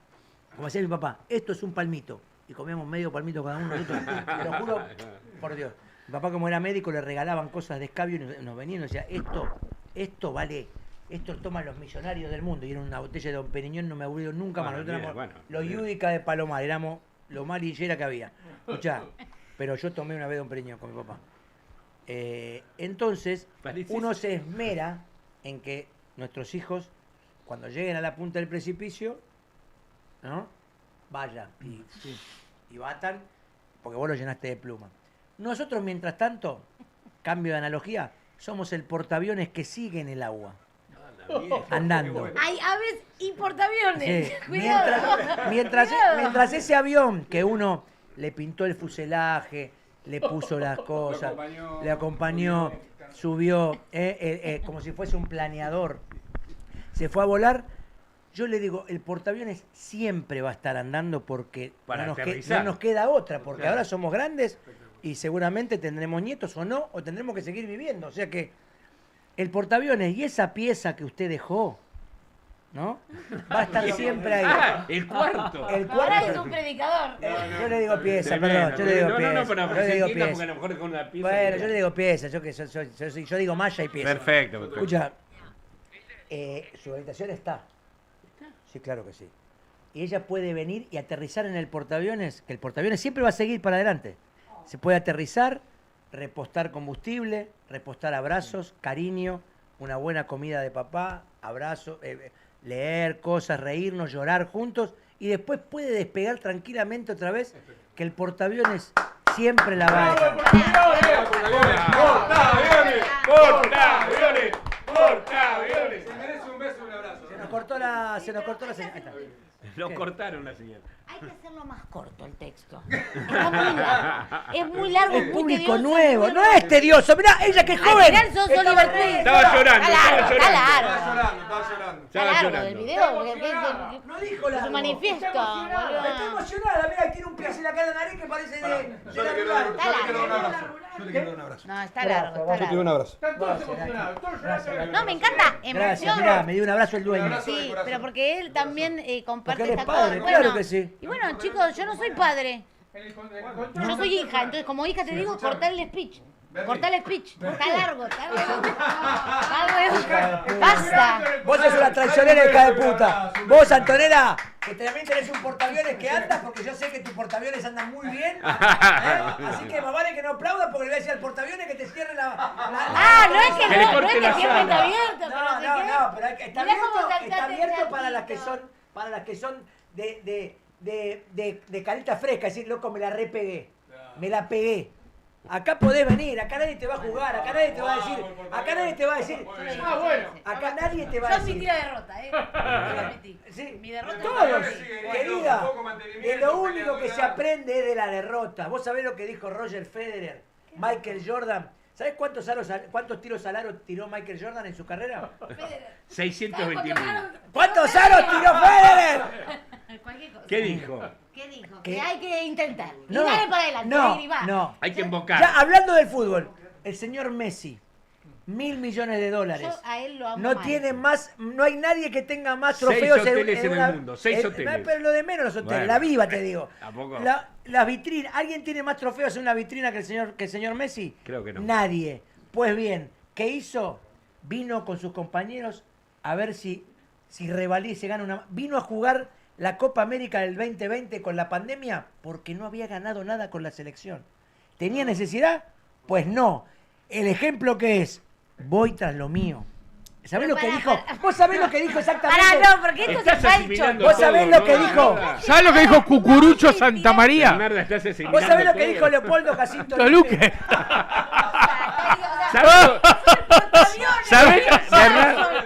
como decía mi papá, esto es un palmito. Y comíamos medio palmito cada uno. Nosotros, te lo juro, por Dios. Mi papá, como era médico, le regalaban cosas de escabio y nos venían y nos decía, esto vale, esto toman los millonarios del mundo. Y era una botella de Don Periñón, no me aburrió nunca más. Bueno, Nosotros bien, éramos bueno, los bien. Yudica de Palomar, éramos lo más lillera que había. Escuchá, pero yo tomé una vez Don Periñón con mi papá. Entonces, Parece- uno se esmera en que nuestros hijos, cuando lleguen a la punta del precipicio, ¿no? Vayan y batan, porque vos lo llenaste de pluma. Nosotros, mientras tanto, cambio de analogía, somos el portaaviones que sigue en el agua, andando. Hay aves y portaaviones. Sí. Cuidado. Mientras ese avión que uno le pintó el fuselaje, le puso las cosas, le acompañó, subió, como si fuese un planeador, se fue a volar. Yo le digo, el portaaviones siempre va a estar andando porque Para no aterrizar. nos queda otra, porque Claro. ahora somos grandes y seguramente tendremos nietos o no, o tendremos que seguir viviendo. O sea que el portaaviones y esa pieza que usted dejó, ¿no? Va a estar siempre ahí. Ah, el cuarto. El Ahora es cuarto. un predicador. Yo le digo pieza, De perdón, menos, yo le digo no, pieza. no, pero yo se le digo entienda porque a pieza. lo mejor con una pieza. Bueno, yo le digo pieza, yo digo malla y pieza. Perfecto. Escucha, su habitación está. Sí, claro que sí. Y ella puede venir y aterrizar en el portaaviones, que el portaaviones siempre va a seguir para adelante. Se puede aterrizar, repostar combustible, repostar abrazos, cariño, una buena comida de papá, abrazos, leer cosas, reírnos, llorar juntos y después puede despegar tranquilamente otra vez, que el portaaviones siempre la va a dejar. ¡Portaaviones! ¡Portaaviones! ¡Portaaviones! Se merece un beso y un abrazo. Se nos cortó la señal. Ahí está. Lo cortaron la señal. Hay que hacerlo más corto el texto. Está muy largo. Es muy largo, Es muy público tedioso, nuevo, muy no largo. es tedioso. Mirá, ella que es Al joven. final sos Estaba Oliver re- Twist. Estaba llorando, Está largo, estaba está llorando. largo. Estaba llorando. Está Estaba largo llorando. el video. que No dijo es largo. un manifiesto. Está boludo. emocionada, mira, tiene un pie en la cara de nariz que parece de Yo le quiero dar un abrazo. Yo le quiero dar un abrazo. No, está largo, está Yo quiero un largo. abrazo. Están todos emocionados, todos llorando. No, me encanta. Gracias, Emoción. mirá, me dio un abrazo el dueño. Sí, pero porque él también comparte Porque él es esta padre, cosa. claro que sí. Y bueno, chicos, yo no soy padre. Yo soy hija, entonces como hija te digo, cortar el speech. Cortar el speech. Está largo, está largo. Basta. Vos sos una traicionera, hija de puta. Vos, Antonella, que también tenés un portaaviones que andas, porque yo sé que tus portaaviones andan muy bien. Así que más vale que no aplaudas porque le voy a decir al portaaviones que te cierre la... Ah, no es que Que le no es corte que la siempre está sala. abierto, pero no sé qué. No, pero está Mirá cómo abierto, saltaste está abierto el para las que son de carita fresca, es decir, loco, me la repegué, me la pegué. Acá podés venir, acá nadie te va a jugar, acá nadie te va a decir, acá nadie te va a decir, Ah, bueno. acá nadie te va a Yo decir. admití la derrota, Yo admití. Sí, Mi derrota todos, es querida, de lo único que se aprende es de la derrota. ¿Vos sabés lo que dijo Roger Federer, Michael Jordan? ¿Sabés cuántos tiros al aro tiró Michael Jordan en su carrera? 621. ¿Cuántos aros tiró Federer? Cualquier cosa. ¿Qué dijo? ¿Qué dijo? ¿Qué? Que hay que intentar. No, y dale para adelante, no, y va. no. Hay que invocar. Ya, hablando del fútbol, el señor Messi, $1.000 millones. Yo a él lo amo No mal. tiene más, no hay nadie que tenga más 6 trofeos hoteles en el mundo, 6 hoteles. Pero lo de menos los hoteles, Bueno. la viva te digo. Tampoco. Las vitrinas, ¿alguien tiene más trofeos en una vitrina que el señor Messi? Creo que no. Nadie. Pues bien, ¿qué hizo? Vino con sus compañeros a ver si revalía y se gana una... Vino a jugar la Copa América del 2020 con la pandemia porque no había ganado nada con la selección. ¿Tenía necesidad? Pues no. El ejemplo que es, voy tras lo mío. ¿Sabés Pero lo que pará, dijo? pará. ¿Vos sabés lo que dijo exactamente? Pará, no, porque esto Estás se fue al asimilando ¿Vos chorro. sabés todo, lo que ¿no? dijo? Bernarda. ¿Sabes lo que dijo Cucurucho Santa María? Bernarda, estás asimilando ¿Vos sabés lo que todo. dijo Leopoldo Jacinto Toluque. Luque? ¿Sabes?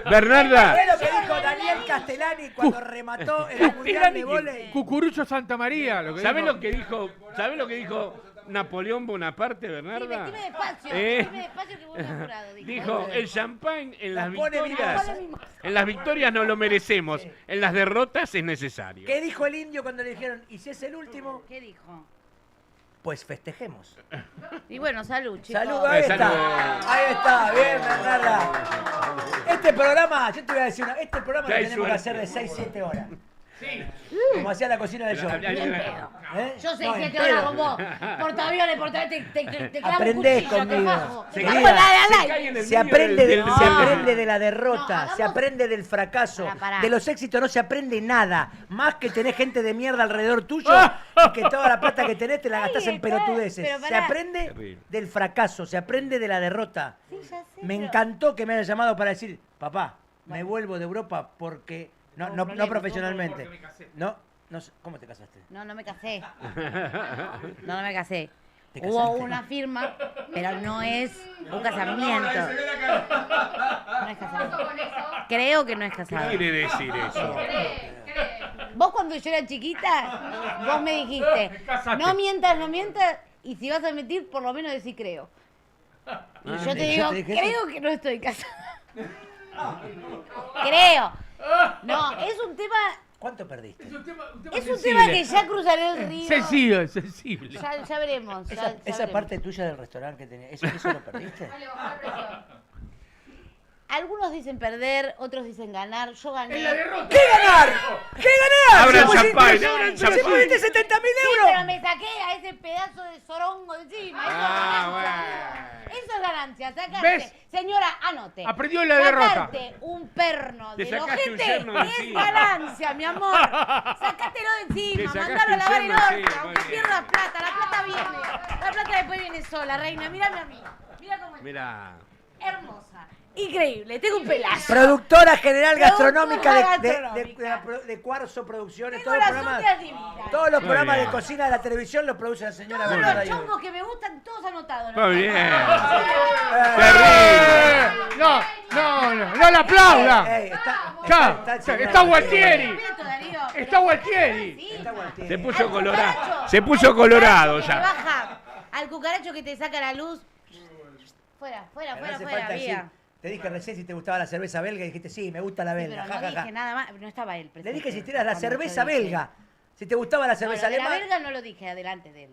Bernarda, ¿Sabés lo que dijo Daniel Castellani cuando remató el Mundial de Vóley? Cucurucho Santa María. Lo que ¿sabes dijo. lo que dijo Napoleón Bonaparte, Bernarda? Dime despacio, Eh. dime despacio que vos me apurado. Dijo, el champán en las La pone victorias, mi mano. en las victorias no lo merecemos, en las derrotas es necesario. ¿Qué dijo el indio cuando le dijeron, y si es el último? ¿Qué dijo? Pues festejemos. Y bueno, salud, chicos. Salud, ahí Salud. está. Ahí está, bien, Bernarda. Este programa, yo te voy a decir este programa lo Qué tenemos que hacer suerte. de 6-7 horas. Como hacía la cocina del show. ¿Eh? Yo sé No, 7 en horas pedo. con vos. Portaaviones, te clavo un Aprendés cuchillo, te conmigo. fajo. Se Vamos, queda. dale, Se dale. cae en el Se medio aprende, del- se No. aprende de la derrota, No, hagamos- se aprende del fracaso, Pará. de los éxitos no se aprende nada, más que tenés gente de mierda alrededor tuyo y que toda la plata que tenés te la gastás en claro, pelotudeces. pero Se pará. aprende Terrible. del fracaso, se aprende de la derrota. Sí, ya sé, Me pero- encantó que me haya llamado para decir, papá, me vuelvo de Europa porque... No profesionalmente. No, sé, ¿cómo te casaste? No, no me casé. No me casé. ¿Te Hubo casaste? una firma, pero no es un casamiento. No es casamiento. Creo que no es ¿Qué casado. quiere decir eso? Vos cuando yo era chiquita, vos me dijiste, Casate. no mientas, y si vas a mentir, por lo menos decir creo. Y yo te ¿y digo, yo te dije eso? creo que no estoy casada. Creo. No, es un tema, ¿Cuánto perdiste? es un tema que ya cruzaré el río. Sensible, sensible. Ya veremos. ya Esa veremos. parte tuya del restaurante que tenías, ¿eso lo perdiste? Algunos dicen perder, otros dicen ganar. Yo gané. ¿Qué ganar? ¿Qué ganar? Abran Si champán, pusiste- abran si champán. pusiste 70.000 Sí, euros. pero me saqué a ese pedazo de sorongo de encima. Eso es ganancia. Sacarte. ¿Ves? Señora, anote. Aprendió la derrota. Sacarte un perno Te del sacaste un ojete yerno de es encima. ganancia, mi amor. Sacátelo de Te encima, sacaste mandalo a un lavar el yerno de orto, encima, aunque muy bien. pierdas plata. La plata viene. La plata después viene sola, reina. Mírame a mí. Mira cómo es. Mira. Hermosa. Increíble. Tengo un pelazo. Productora general Productora gastronómica gastronómica. de Cuarzo Producciones. Tengo Todos los las programas, uñas divinas. todos los Muy programas bien. de cocina de la televisión los produce la señora Todos Bernarda los Ayuso. chongos que me gustan, todos anotados. Muy bien. No la aplauda. Está Gualtieri. Respeto, Darío, pero- Está Gualtieri. Sí. Está Gualtieri. Se puso Al colorado. cucaracho. Se puso Al colorado cucaracho que ya. baja, al cucaracho que te saca la luz. Fuera, fuera, No fuera, hace fuera, falta decir. vía. Te dije recién si te gustaba la cerveza belga y dijiste sí, me gusta la Sí, belga. pero Ja, no ja, ja. dije nada más, no estaba él presente. Le dije si tiras la cuando cerveza yo dije. belga. Si te gustaba la No, cerveza lo de la alemana. belga no lo dije adelante de él.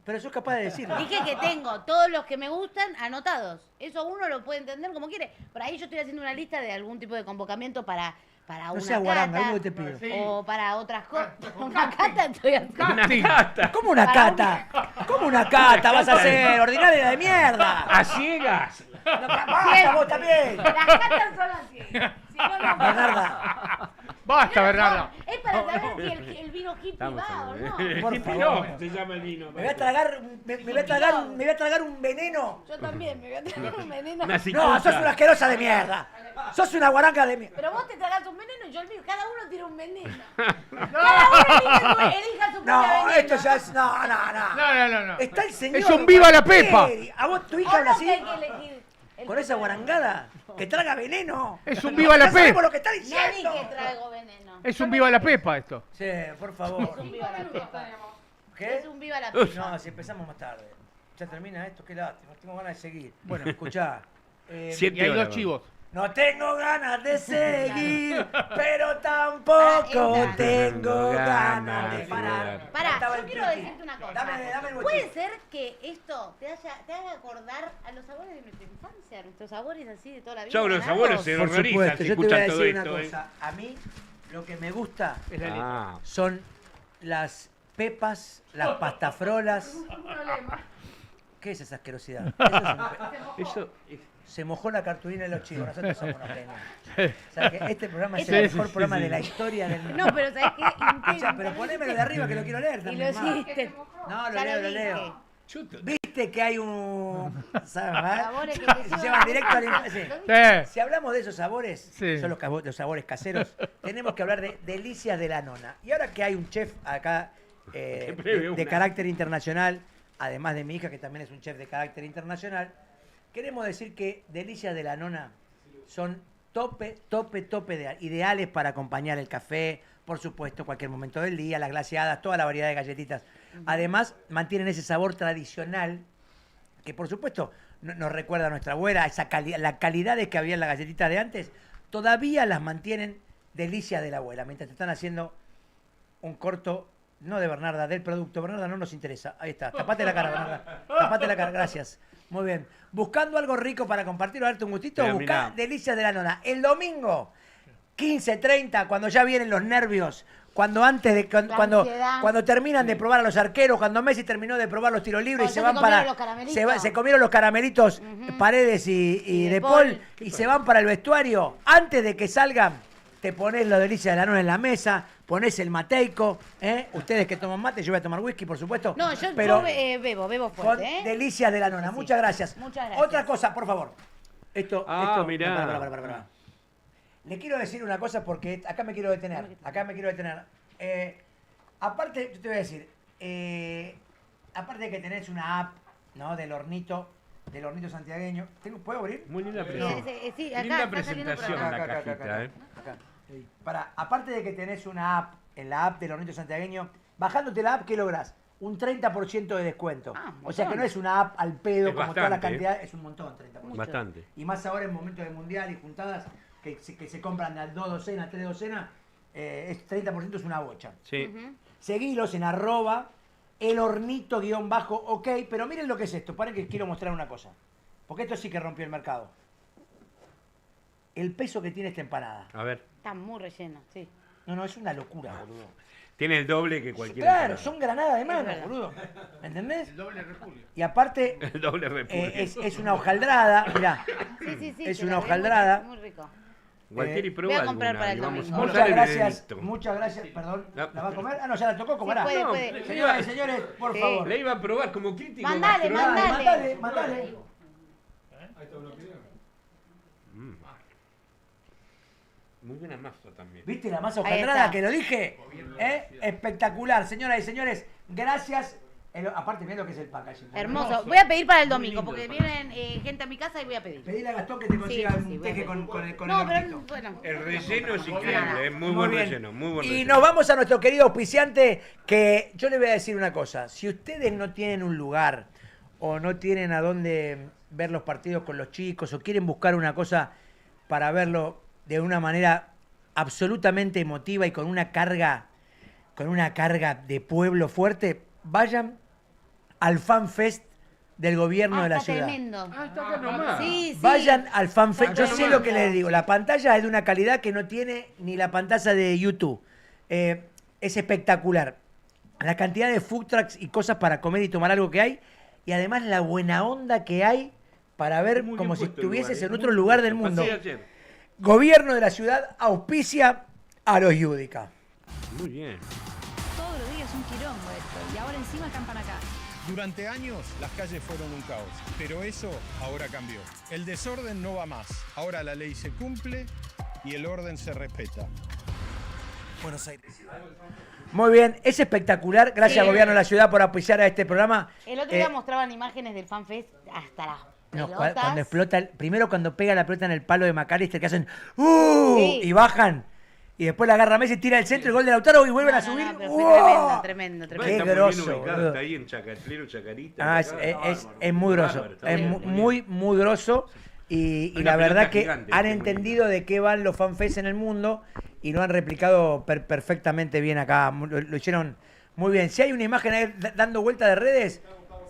Pero sos capaz de decirlo. Dije que tengo todos los que me gustan anotados. Eso uno lo puede entender como quiere. Por ahí yo estoy haciendo una lista de algún tipo de convocamiento para No una seas guaranga, cata algo que te pido. o para otras cosas. Una cata estoy haciendo. Casting. ¿Cómo una Para cata? ¿Cómo una cata vas a hacer? Ordinaria de mierda. A ciegas. No, basta, vos también. Las catas son así. Si no, no. Bernarda. Basta, Bernarda. Es para saber si el vino hippie Estamos va o no. Por Hippie favor. no, se llama el vino. Me voy a tragar, me voy a tragar, me voy a tragar un veneno. Yo también, me voy a tener un veneno. Una No, cicuta. sos una asquerosa de mierda. Sos una guaranga de mierda. Pero vos te tragás un veneno y yo el mío. Cada uno tira un veneno. Cada uno elija su propia No, veneno. esto ya es. No. No. Está el señor. Es un viva la pepa. Gualtieri. ¿A vos tu hija ¿O habla no que hay así? que elegir? El Con esa guarangada que traga veneno. Es un viva la Ya sabemos pepa. lo que está No diciendo. dije traigo veneno. Es un viva la pepa esto. Sí, por favor. Es un viva la pepa. ¿Qué? Es un viva la pepa. No, si empezamos más tarde. Ya termina esto, qué lástima. Tengo ganas de seguir. Bueno, escuchá. Siete Y hay horas, dos chivos. No tengo ganas de seguir, pero tampoco Ah, tengo ganas de parar. Pará, Estaba yo el quiero Piti. decirte una cosa. Dame el ¿Puede bochín. ser que esto te haga acordar a los sabores de nuestra infancia? Nuestros sabores así de toda la vida. Yo, los ganados? abuelos se Por horrorizan supuesto, si yo te voy a escuchan todo decir una esto. cosa. A mí lo que me gusta Es la leche. Ah. son las las pastafrolas. ¿Qué es esa asquerosidad? Eso Se mojó la cartulina de los chivos, nosotros somos unos genios. O sea, que este programa es Sí, el sí, mejor sí, programa sí. de la historia del mundo. No, pero ¿sabes qué? Escuchá, pero ponémelo de arriba que lo quiero leer Y también. lo más. hiciste. No, lo Ya leo, lo dije. leo. Viste que hay un. ¿Sabes? Sabores que te Se llevan llaman directo al a- sí. Sí. Si hablamos de esos sabores, Sí. son los sabores caseros, tenemos que hablar de delicias de la nona. Y ahora que hay un chef acá de carácter internacional, además de mi hija que también es un chef de carácter internacional, queremos decir que delicias de la nona son tope ideales para acompañar el café, por supuesto, cualquier momento del día, las glaseadas, toda la variedad de galletitas. Además, mantienen ese sabor tradicional que, por supuesto, nos recuerda a nuestra abuela, la calidad de que había en las galletitas de antes, todavía las mantienen delicias de la abuela, mientras te están haciendo un corto, no de Bernarda, del producto. Bernarda no nos interesa. Ahí está. Tapate la cara, Bernarda. Tapate la cara, gracias. Muy bien. Buscando algo rico para compartir o darte un gustito, Pero buscá mirá. delicias de la nona. El domingo, 15:30, cuando ya vienen los nervios, cuando antes de ansiedad. cuando terminan de probar a los arqueros, cuando Messi terminó de probar los tiros libres y Cuando se ya van se para comieron los caramelitos. se comieron los caramelitos Paredes y De Paul y se van para el vestuario, antes de que salgan te pones la delicia de la nona en la mesa, pones el mateico, ustedes que toman mate, yo voy a tomar whisky, por supuesto. No, yo bebo con fuerte, ¿eh? delicias de la nona. Muchas gracias. Muchas gracias. Otra cosa, por favor. Esto, mirá. pará. Le quiero decir una cosa porque acá me quiero detener. Aparte, yo te voy a decir, aparte de que tenés una app, ¿no? Del hornito santiagueño. ¿Puedo abrir? Muy linda Sí, presentación. sí, acá Linda está saliendo presentación programa. la Acá. cajita, ¿eh? Aparte de que tenés una app, en la app del hornito santiagueño, bajándote la app, ¿qué lográs? Un 30% de descuento. Un O sea que montón. no es una app al pedo Es como toda la bastante, cantidad, es un montón, 30%. Bastante. Y más ahora en momentos de mundial y juntadas que se compran a 2 docenas, 3 docenas, 30% es una bocha. Sí. Seguilos en @elhornito_ok, pero miren lo que es esto, paren que quiero mostrar una cosa. Porque esto sí que rompió el mercado. el peso que tiene esta empanada. A ver. Está muy relleno, sí. No, es una locura, boludo. Tiene el doble que cualquier Claro, empanada. son granadas de mano, verdad. boludo. ¿Entendés? El doble repulio. Y aparte, El doble repulgue. es una hojaldrada, mirá. Sí, Es se una la ve hojaldrada. Muy rico. Gualtieri, Eh, prueba voy a comprar alguna para el y vamos a domingo. mostrar Muchas el gracias, dedito. muchas gracias, perdón. No. ¿La va a comer? Ah, no, ya la tocó, comerá. puede, No, puede. Señoras y señores, por Sí. favor. La iba a probar como crítico. Mandale, gastronómico. mandale. Mandale. Muy buena masa también. ¿Viste la masa Ahí hojaldrada está. que lo dije? Espectacular, señoras y señores. Gracias. Aparte, mirá lo que es el packaging. Hermoso. Voy a pedir para el domingo, porque vienen gente a mi casa y voy a pedir. Pedile a Gastón que te consiga Sí, un voy a teje pedir. con el No, hornito. pero bueno. El relleno es increíble, nada. es muy buen bien. relleno, muy buen Y relleno. nos vamos a nuestro querido auspiciante, que yo les voy a decir una cosa. Si ustedes no tienen un lugar o no tienen a dónde ver los partidos con los chicos o quieren buscar una cosa para verlo de una manera absolutamente emotiva y con una carga de pueblo fuerte, vayan al Fan Fest del gobierno de la está ciudad. tremendo. Ah, está acá nomás. Sí, sí. Vayan al FanFest. Yo Acá sé nomás. lo que les digo. La pantalla es de una calidad que no tiene ni la pantalla de YouTube. Es espectacular. La cantidad de food trucks y cosas para comer y tomar algo que hay. Y además la buena onda que hay para ver Muy bien como si puesto el estuvieses lugar, en muy otro bien lugar puesto. del mundo. Pasé ayer. Gobierno de la ciudad auspicia a los Yudica. Muy bien. Todos los días un quilombo esto. Y ahora encima acampan acá. Durante años las calles fueron un caos, pero eso ahora cambió. El desorden no va más. Ahora la ley se cumple y el orden se respeta. Buenos Aires. Muy bien, es espectacular. Gracias, Sí. Gobierno de la ciudad, por auspiciar a este programa. El otro día mostraban imágenes del FanFest hasta las No, pelotas. cuando explota, primero cuando pega la pelota en el palo de McAllister, que hacen ¡uh! Sí. Y bajan. Y después la agarra Messi, tira el centro, el gol de Lautaro y vuelven a subir. Pero fue ¡Wow! tremendo. Qué Está muy bien grosso, ubicado, boludo. está ahí en Chacatlero, Chacarita. Ah, acá. es muy grosso. Bárbaro, está Es bien, muy grosso. Y Una la verdad pelota que gigante, han muy entendido de qué van los fanfests en el mundo y lo han replicado perfectamente bien acá. Lo hicieron muy bien. Si hay una imagen ahí dando vuelta de redes,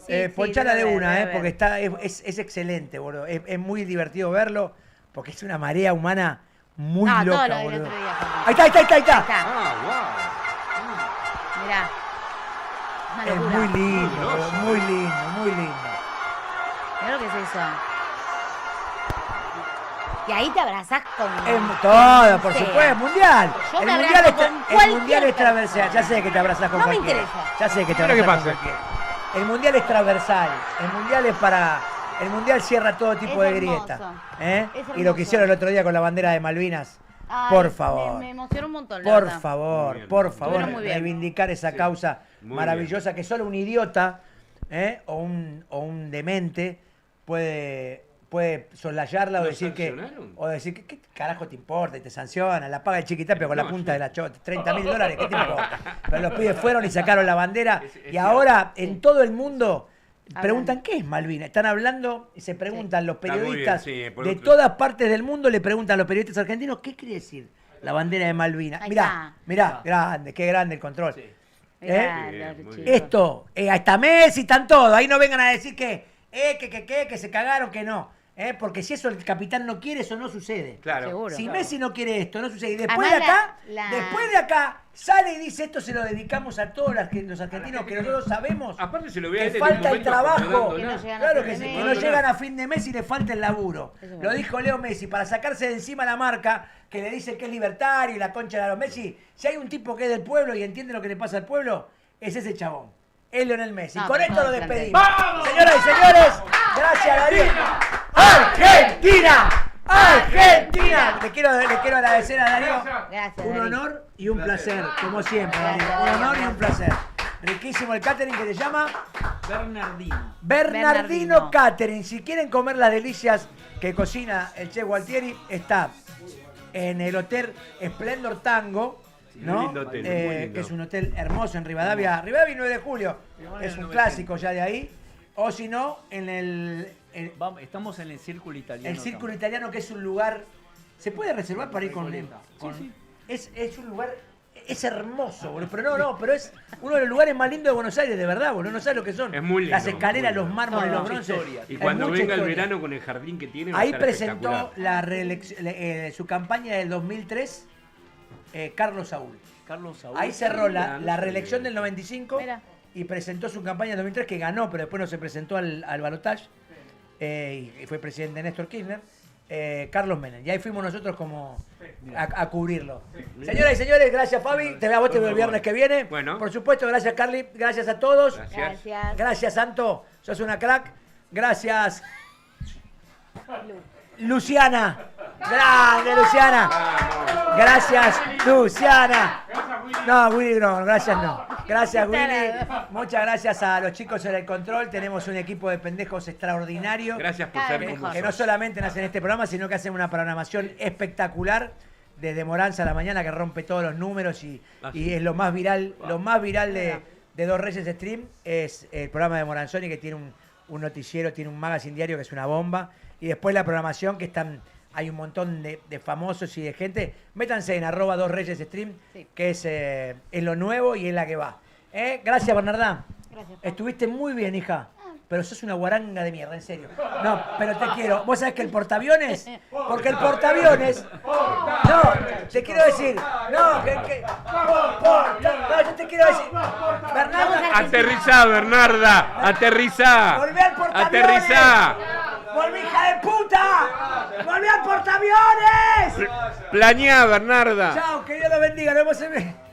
Sí, ponchala debe de haber, una, debe haber. porque es excelente, boludo. Es muy divertido verlo, porque es una marea humana muy No, todo loca, lo del boludo. otro día. Ahí está. Ah, Mirá. Una Es locura. muy lindo, boludo, muy lindo. Mirá lo que es eso. Y ahí te abrazás con... Todo, por Sí. supuesto, mundial. Yo El me mundial, abrazo es con el cualquier mundial es persona. transversal. Ya sé que te abrazás con No me cualquiera. interesa. Ya sé que te Mira qué abrazás con pasa. cualquiera. El mundial es transversal. El mundial es para. El mundial cierra todo tipo Es de hermoso. grietas. Es Y lo que hermoso. hicieron el otro día con la bandera de Malvinas. Ay, Por favor. Me emocionó un montón, la Por verdad. favor, Muy bien. por favor, Estuvieron muy bien. reivindicar esa causa muy maravillosa que solo un idiota o un demente puede soslayarla o ¿Lo decir que. sancionaron? O decir que ¿qué carajo te importa? Y te sancionan, la paga el Chiquitapia con la No, punta yo- de la chota, $30.000, ¿qué te importa? Pero los pibes fueron y sacaron la bandera. Es Y ahora en todo el mundo Hablan. preguntan qué es Malvinas. Están hablando y se preguntan los Está muy bien, periodistas sí, por de otro- todas partes del mundo, le preguntan a los periodistas argentinos qué quiere decir la bandera de Malvinas. Ahí Mirá, está. mirá, grande, qué grande el control. Mirá, Bien, los muy chicos. bien. Esto, hasta Messi, están todos. Ahí no vengan a decir que se cagaron, que no. Porque si eso el capitán no quiere, eso no sucede. Claro. Seguro. Si Messi no quiere esto, no sucede. Y después Además, de acá, sale y dice esto se lo dedicamos a todos los argentinos que nosotros sabemos Aparte se lo voy a que decir en un falta el momento trabajo. acomodando Que no nada. llegan a Claro fin que de sí, mes. que no llegan a fin de mes y le falta el laburo. Eso es Lo verdad. dijo Leo Messi, para sacarse de encima la marca, que le dicen que es libertario y la concha de los Messi. Si hay un tipo que es del pueblo y entiende lo que le pasa al pueblo, es ese chabón. Es Lionel Messi. No, Con pero esto lo todo despedimos. ¡Vamos! Señoras y señores, gracias Darío. ¡Argentina! ¡Argentina! Le quiero agradecer a Darío. Gracias, Un Darío. honor y un placer, como siempre, Darío. Gracias, Un Darío. honor y un placer. Riquísimo el catering que se llama Bernardino. Bernardino Catering. Si quieren comer las delicias que cocina el chef Gualtieri, está en el hotel Splendor Tango, ¿no? Muy lindo hotel, muy lindo. Que es un hotel hermoso en Rivadavia. Rivadavia 9 de julio. Es un clásico ya de ahí. O si no, en el Estamos en el Círculo Italiano. el Círculo Italiano, que es un lugar. ¿Se puede reservar para ir con él? Sí, sí. Es un lugar Es hermoso, boludo. Pero pero es uno de los lugares más lindos de Buenos Aires, de verdad, boludo. No sabes lo que son. Es muy lindo, Las escaleras, muy los mármoles, los bronces. Y Hay cuando mucha venga el historia. verano con el jardín que tiene, va a Ahí estar presentó espectacular. su campaña del 2003 Carlos Saúl. Carlos Saúl. Ahí cerró no la sabía. reelección del 95 Mira. y presentó su campaña del 2003, que ganó, pero después no se presentó al balotaje. Y fue presidente Néstor Kirchner. Carlos Menem. Y ahí fuimos nosotros como a cubrirlo. Señoras y señores, gracias Fabi. Te veo a vos el viernes que viene. Bueno. Por supuesto, gracias Carly. Gracias a todos. Gracias. Gracias Santo. Sos una crack. Gracias Luciana. Grande Luciana. Gracias Luciana. No, Willy no, gracias no. Gracias Willy. Muchas gracias a los chicos en el control. Tenemos un equipo de pendejos extraordinario. Gracias por Cada ser vez como mejor. Que no solamente hacen este programa, sino que hacen una programación espectacular desde Moranza a la mañana, que rompe todos los números y es lo más viral de Dos Reyes Stream es el programa de Moranzoni, que tiene un noticiero, tiene un magazine diario que es una bomba, y después la programación que hay un montón de famosos y de gente. Métanse en @Dos Reyes Stream, que es lo nuevo y es la que va. Gracias, Bernardá. Gracias. Estuviste muy bien, hija. Pero sos una guaranga de mierda, en serio. No, pero te quiero. ¿Vos sabés que el portaaviones? Porque el portaaviones... No, te quiero decir... No, no, yo te quiero decir... Bernarda... Aterrizá, Bernarda. Aterrizá. ¡Volvé al portaaviones! Aterrizá. ¡Volví, hija de puta! ¡Volví al portaaviones! Planeá, Bernarda. Chao, que Dios los bendiga. Nos vemos en...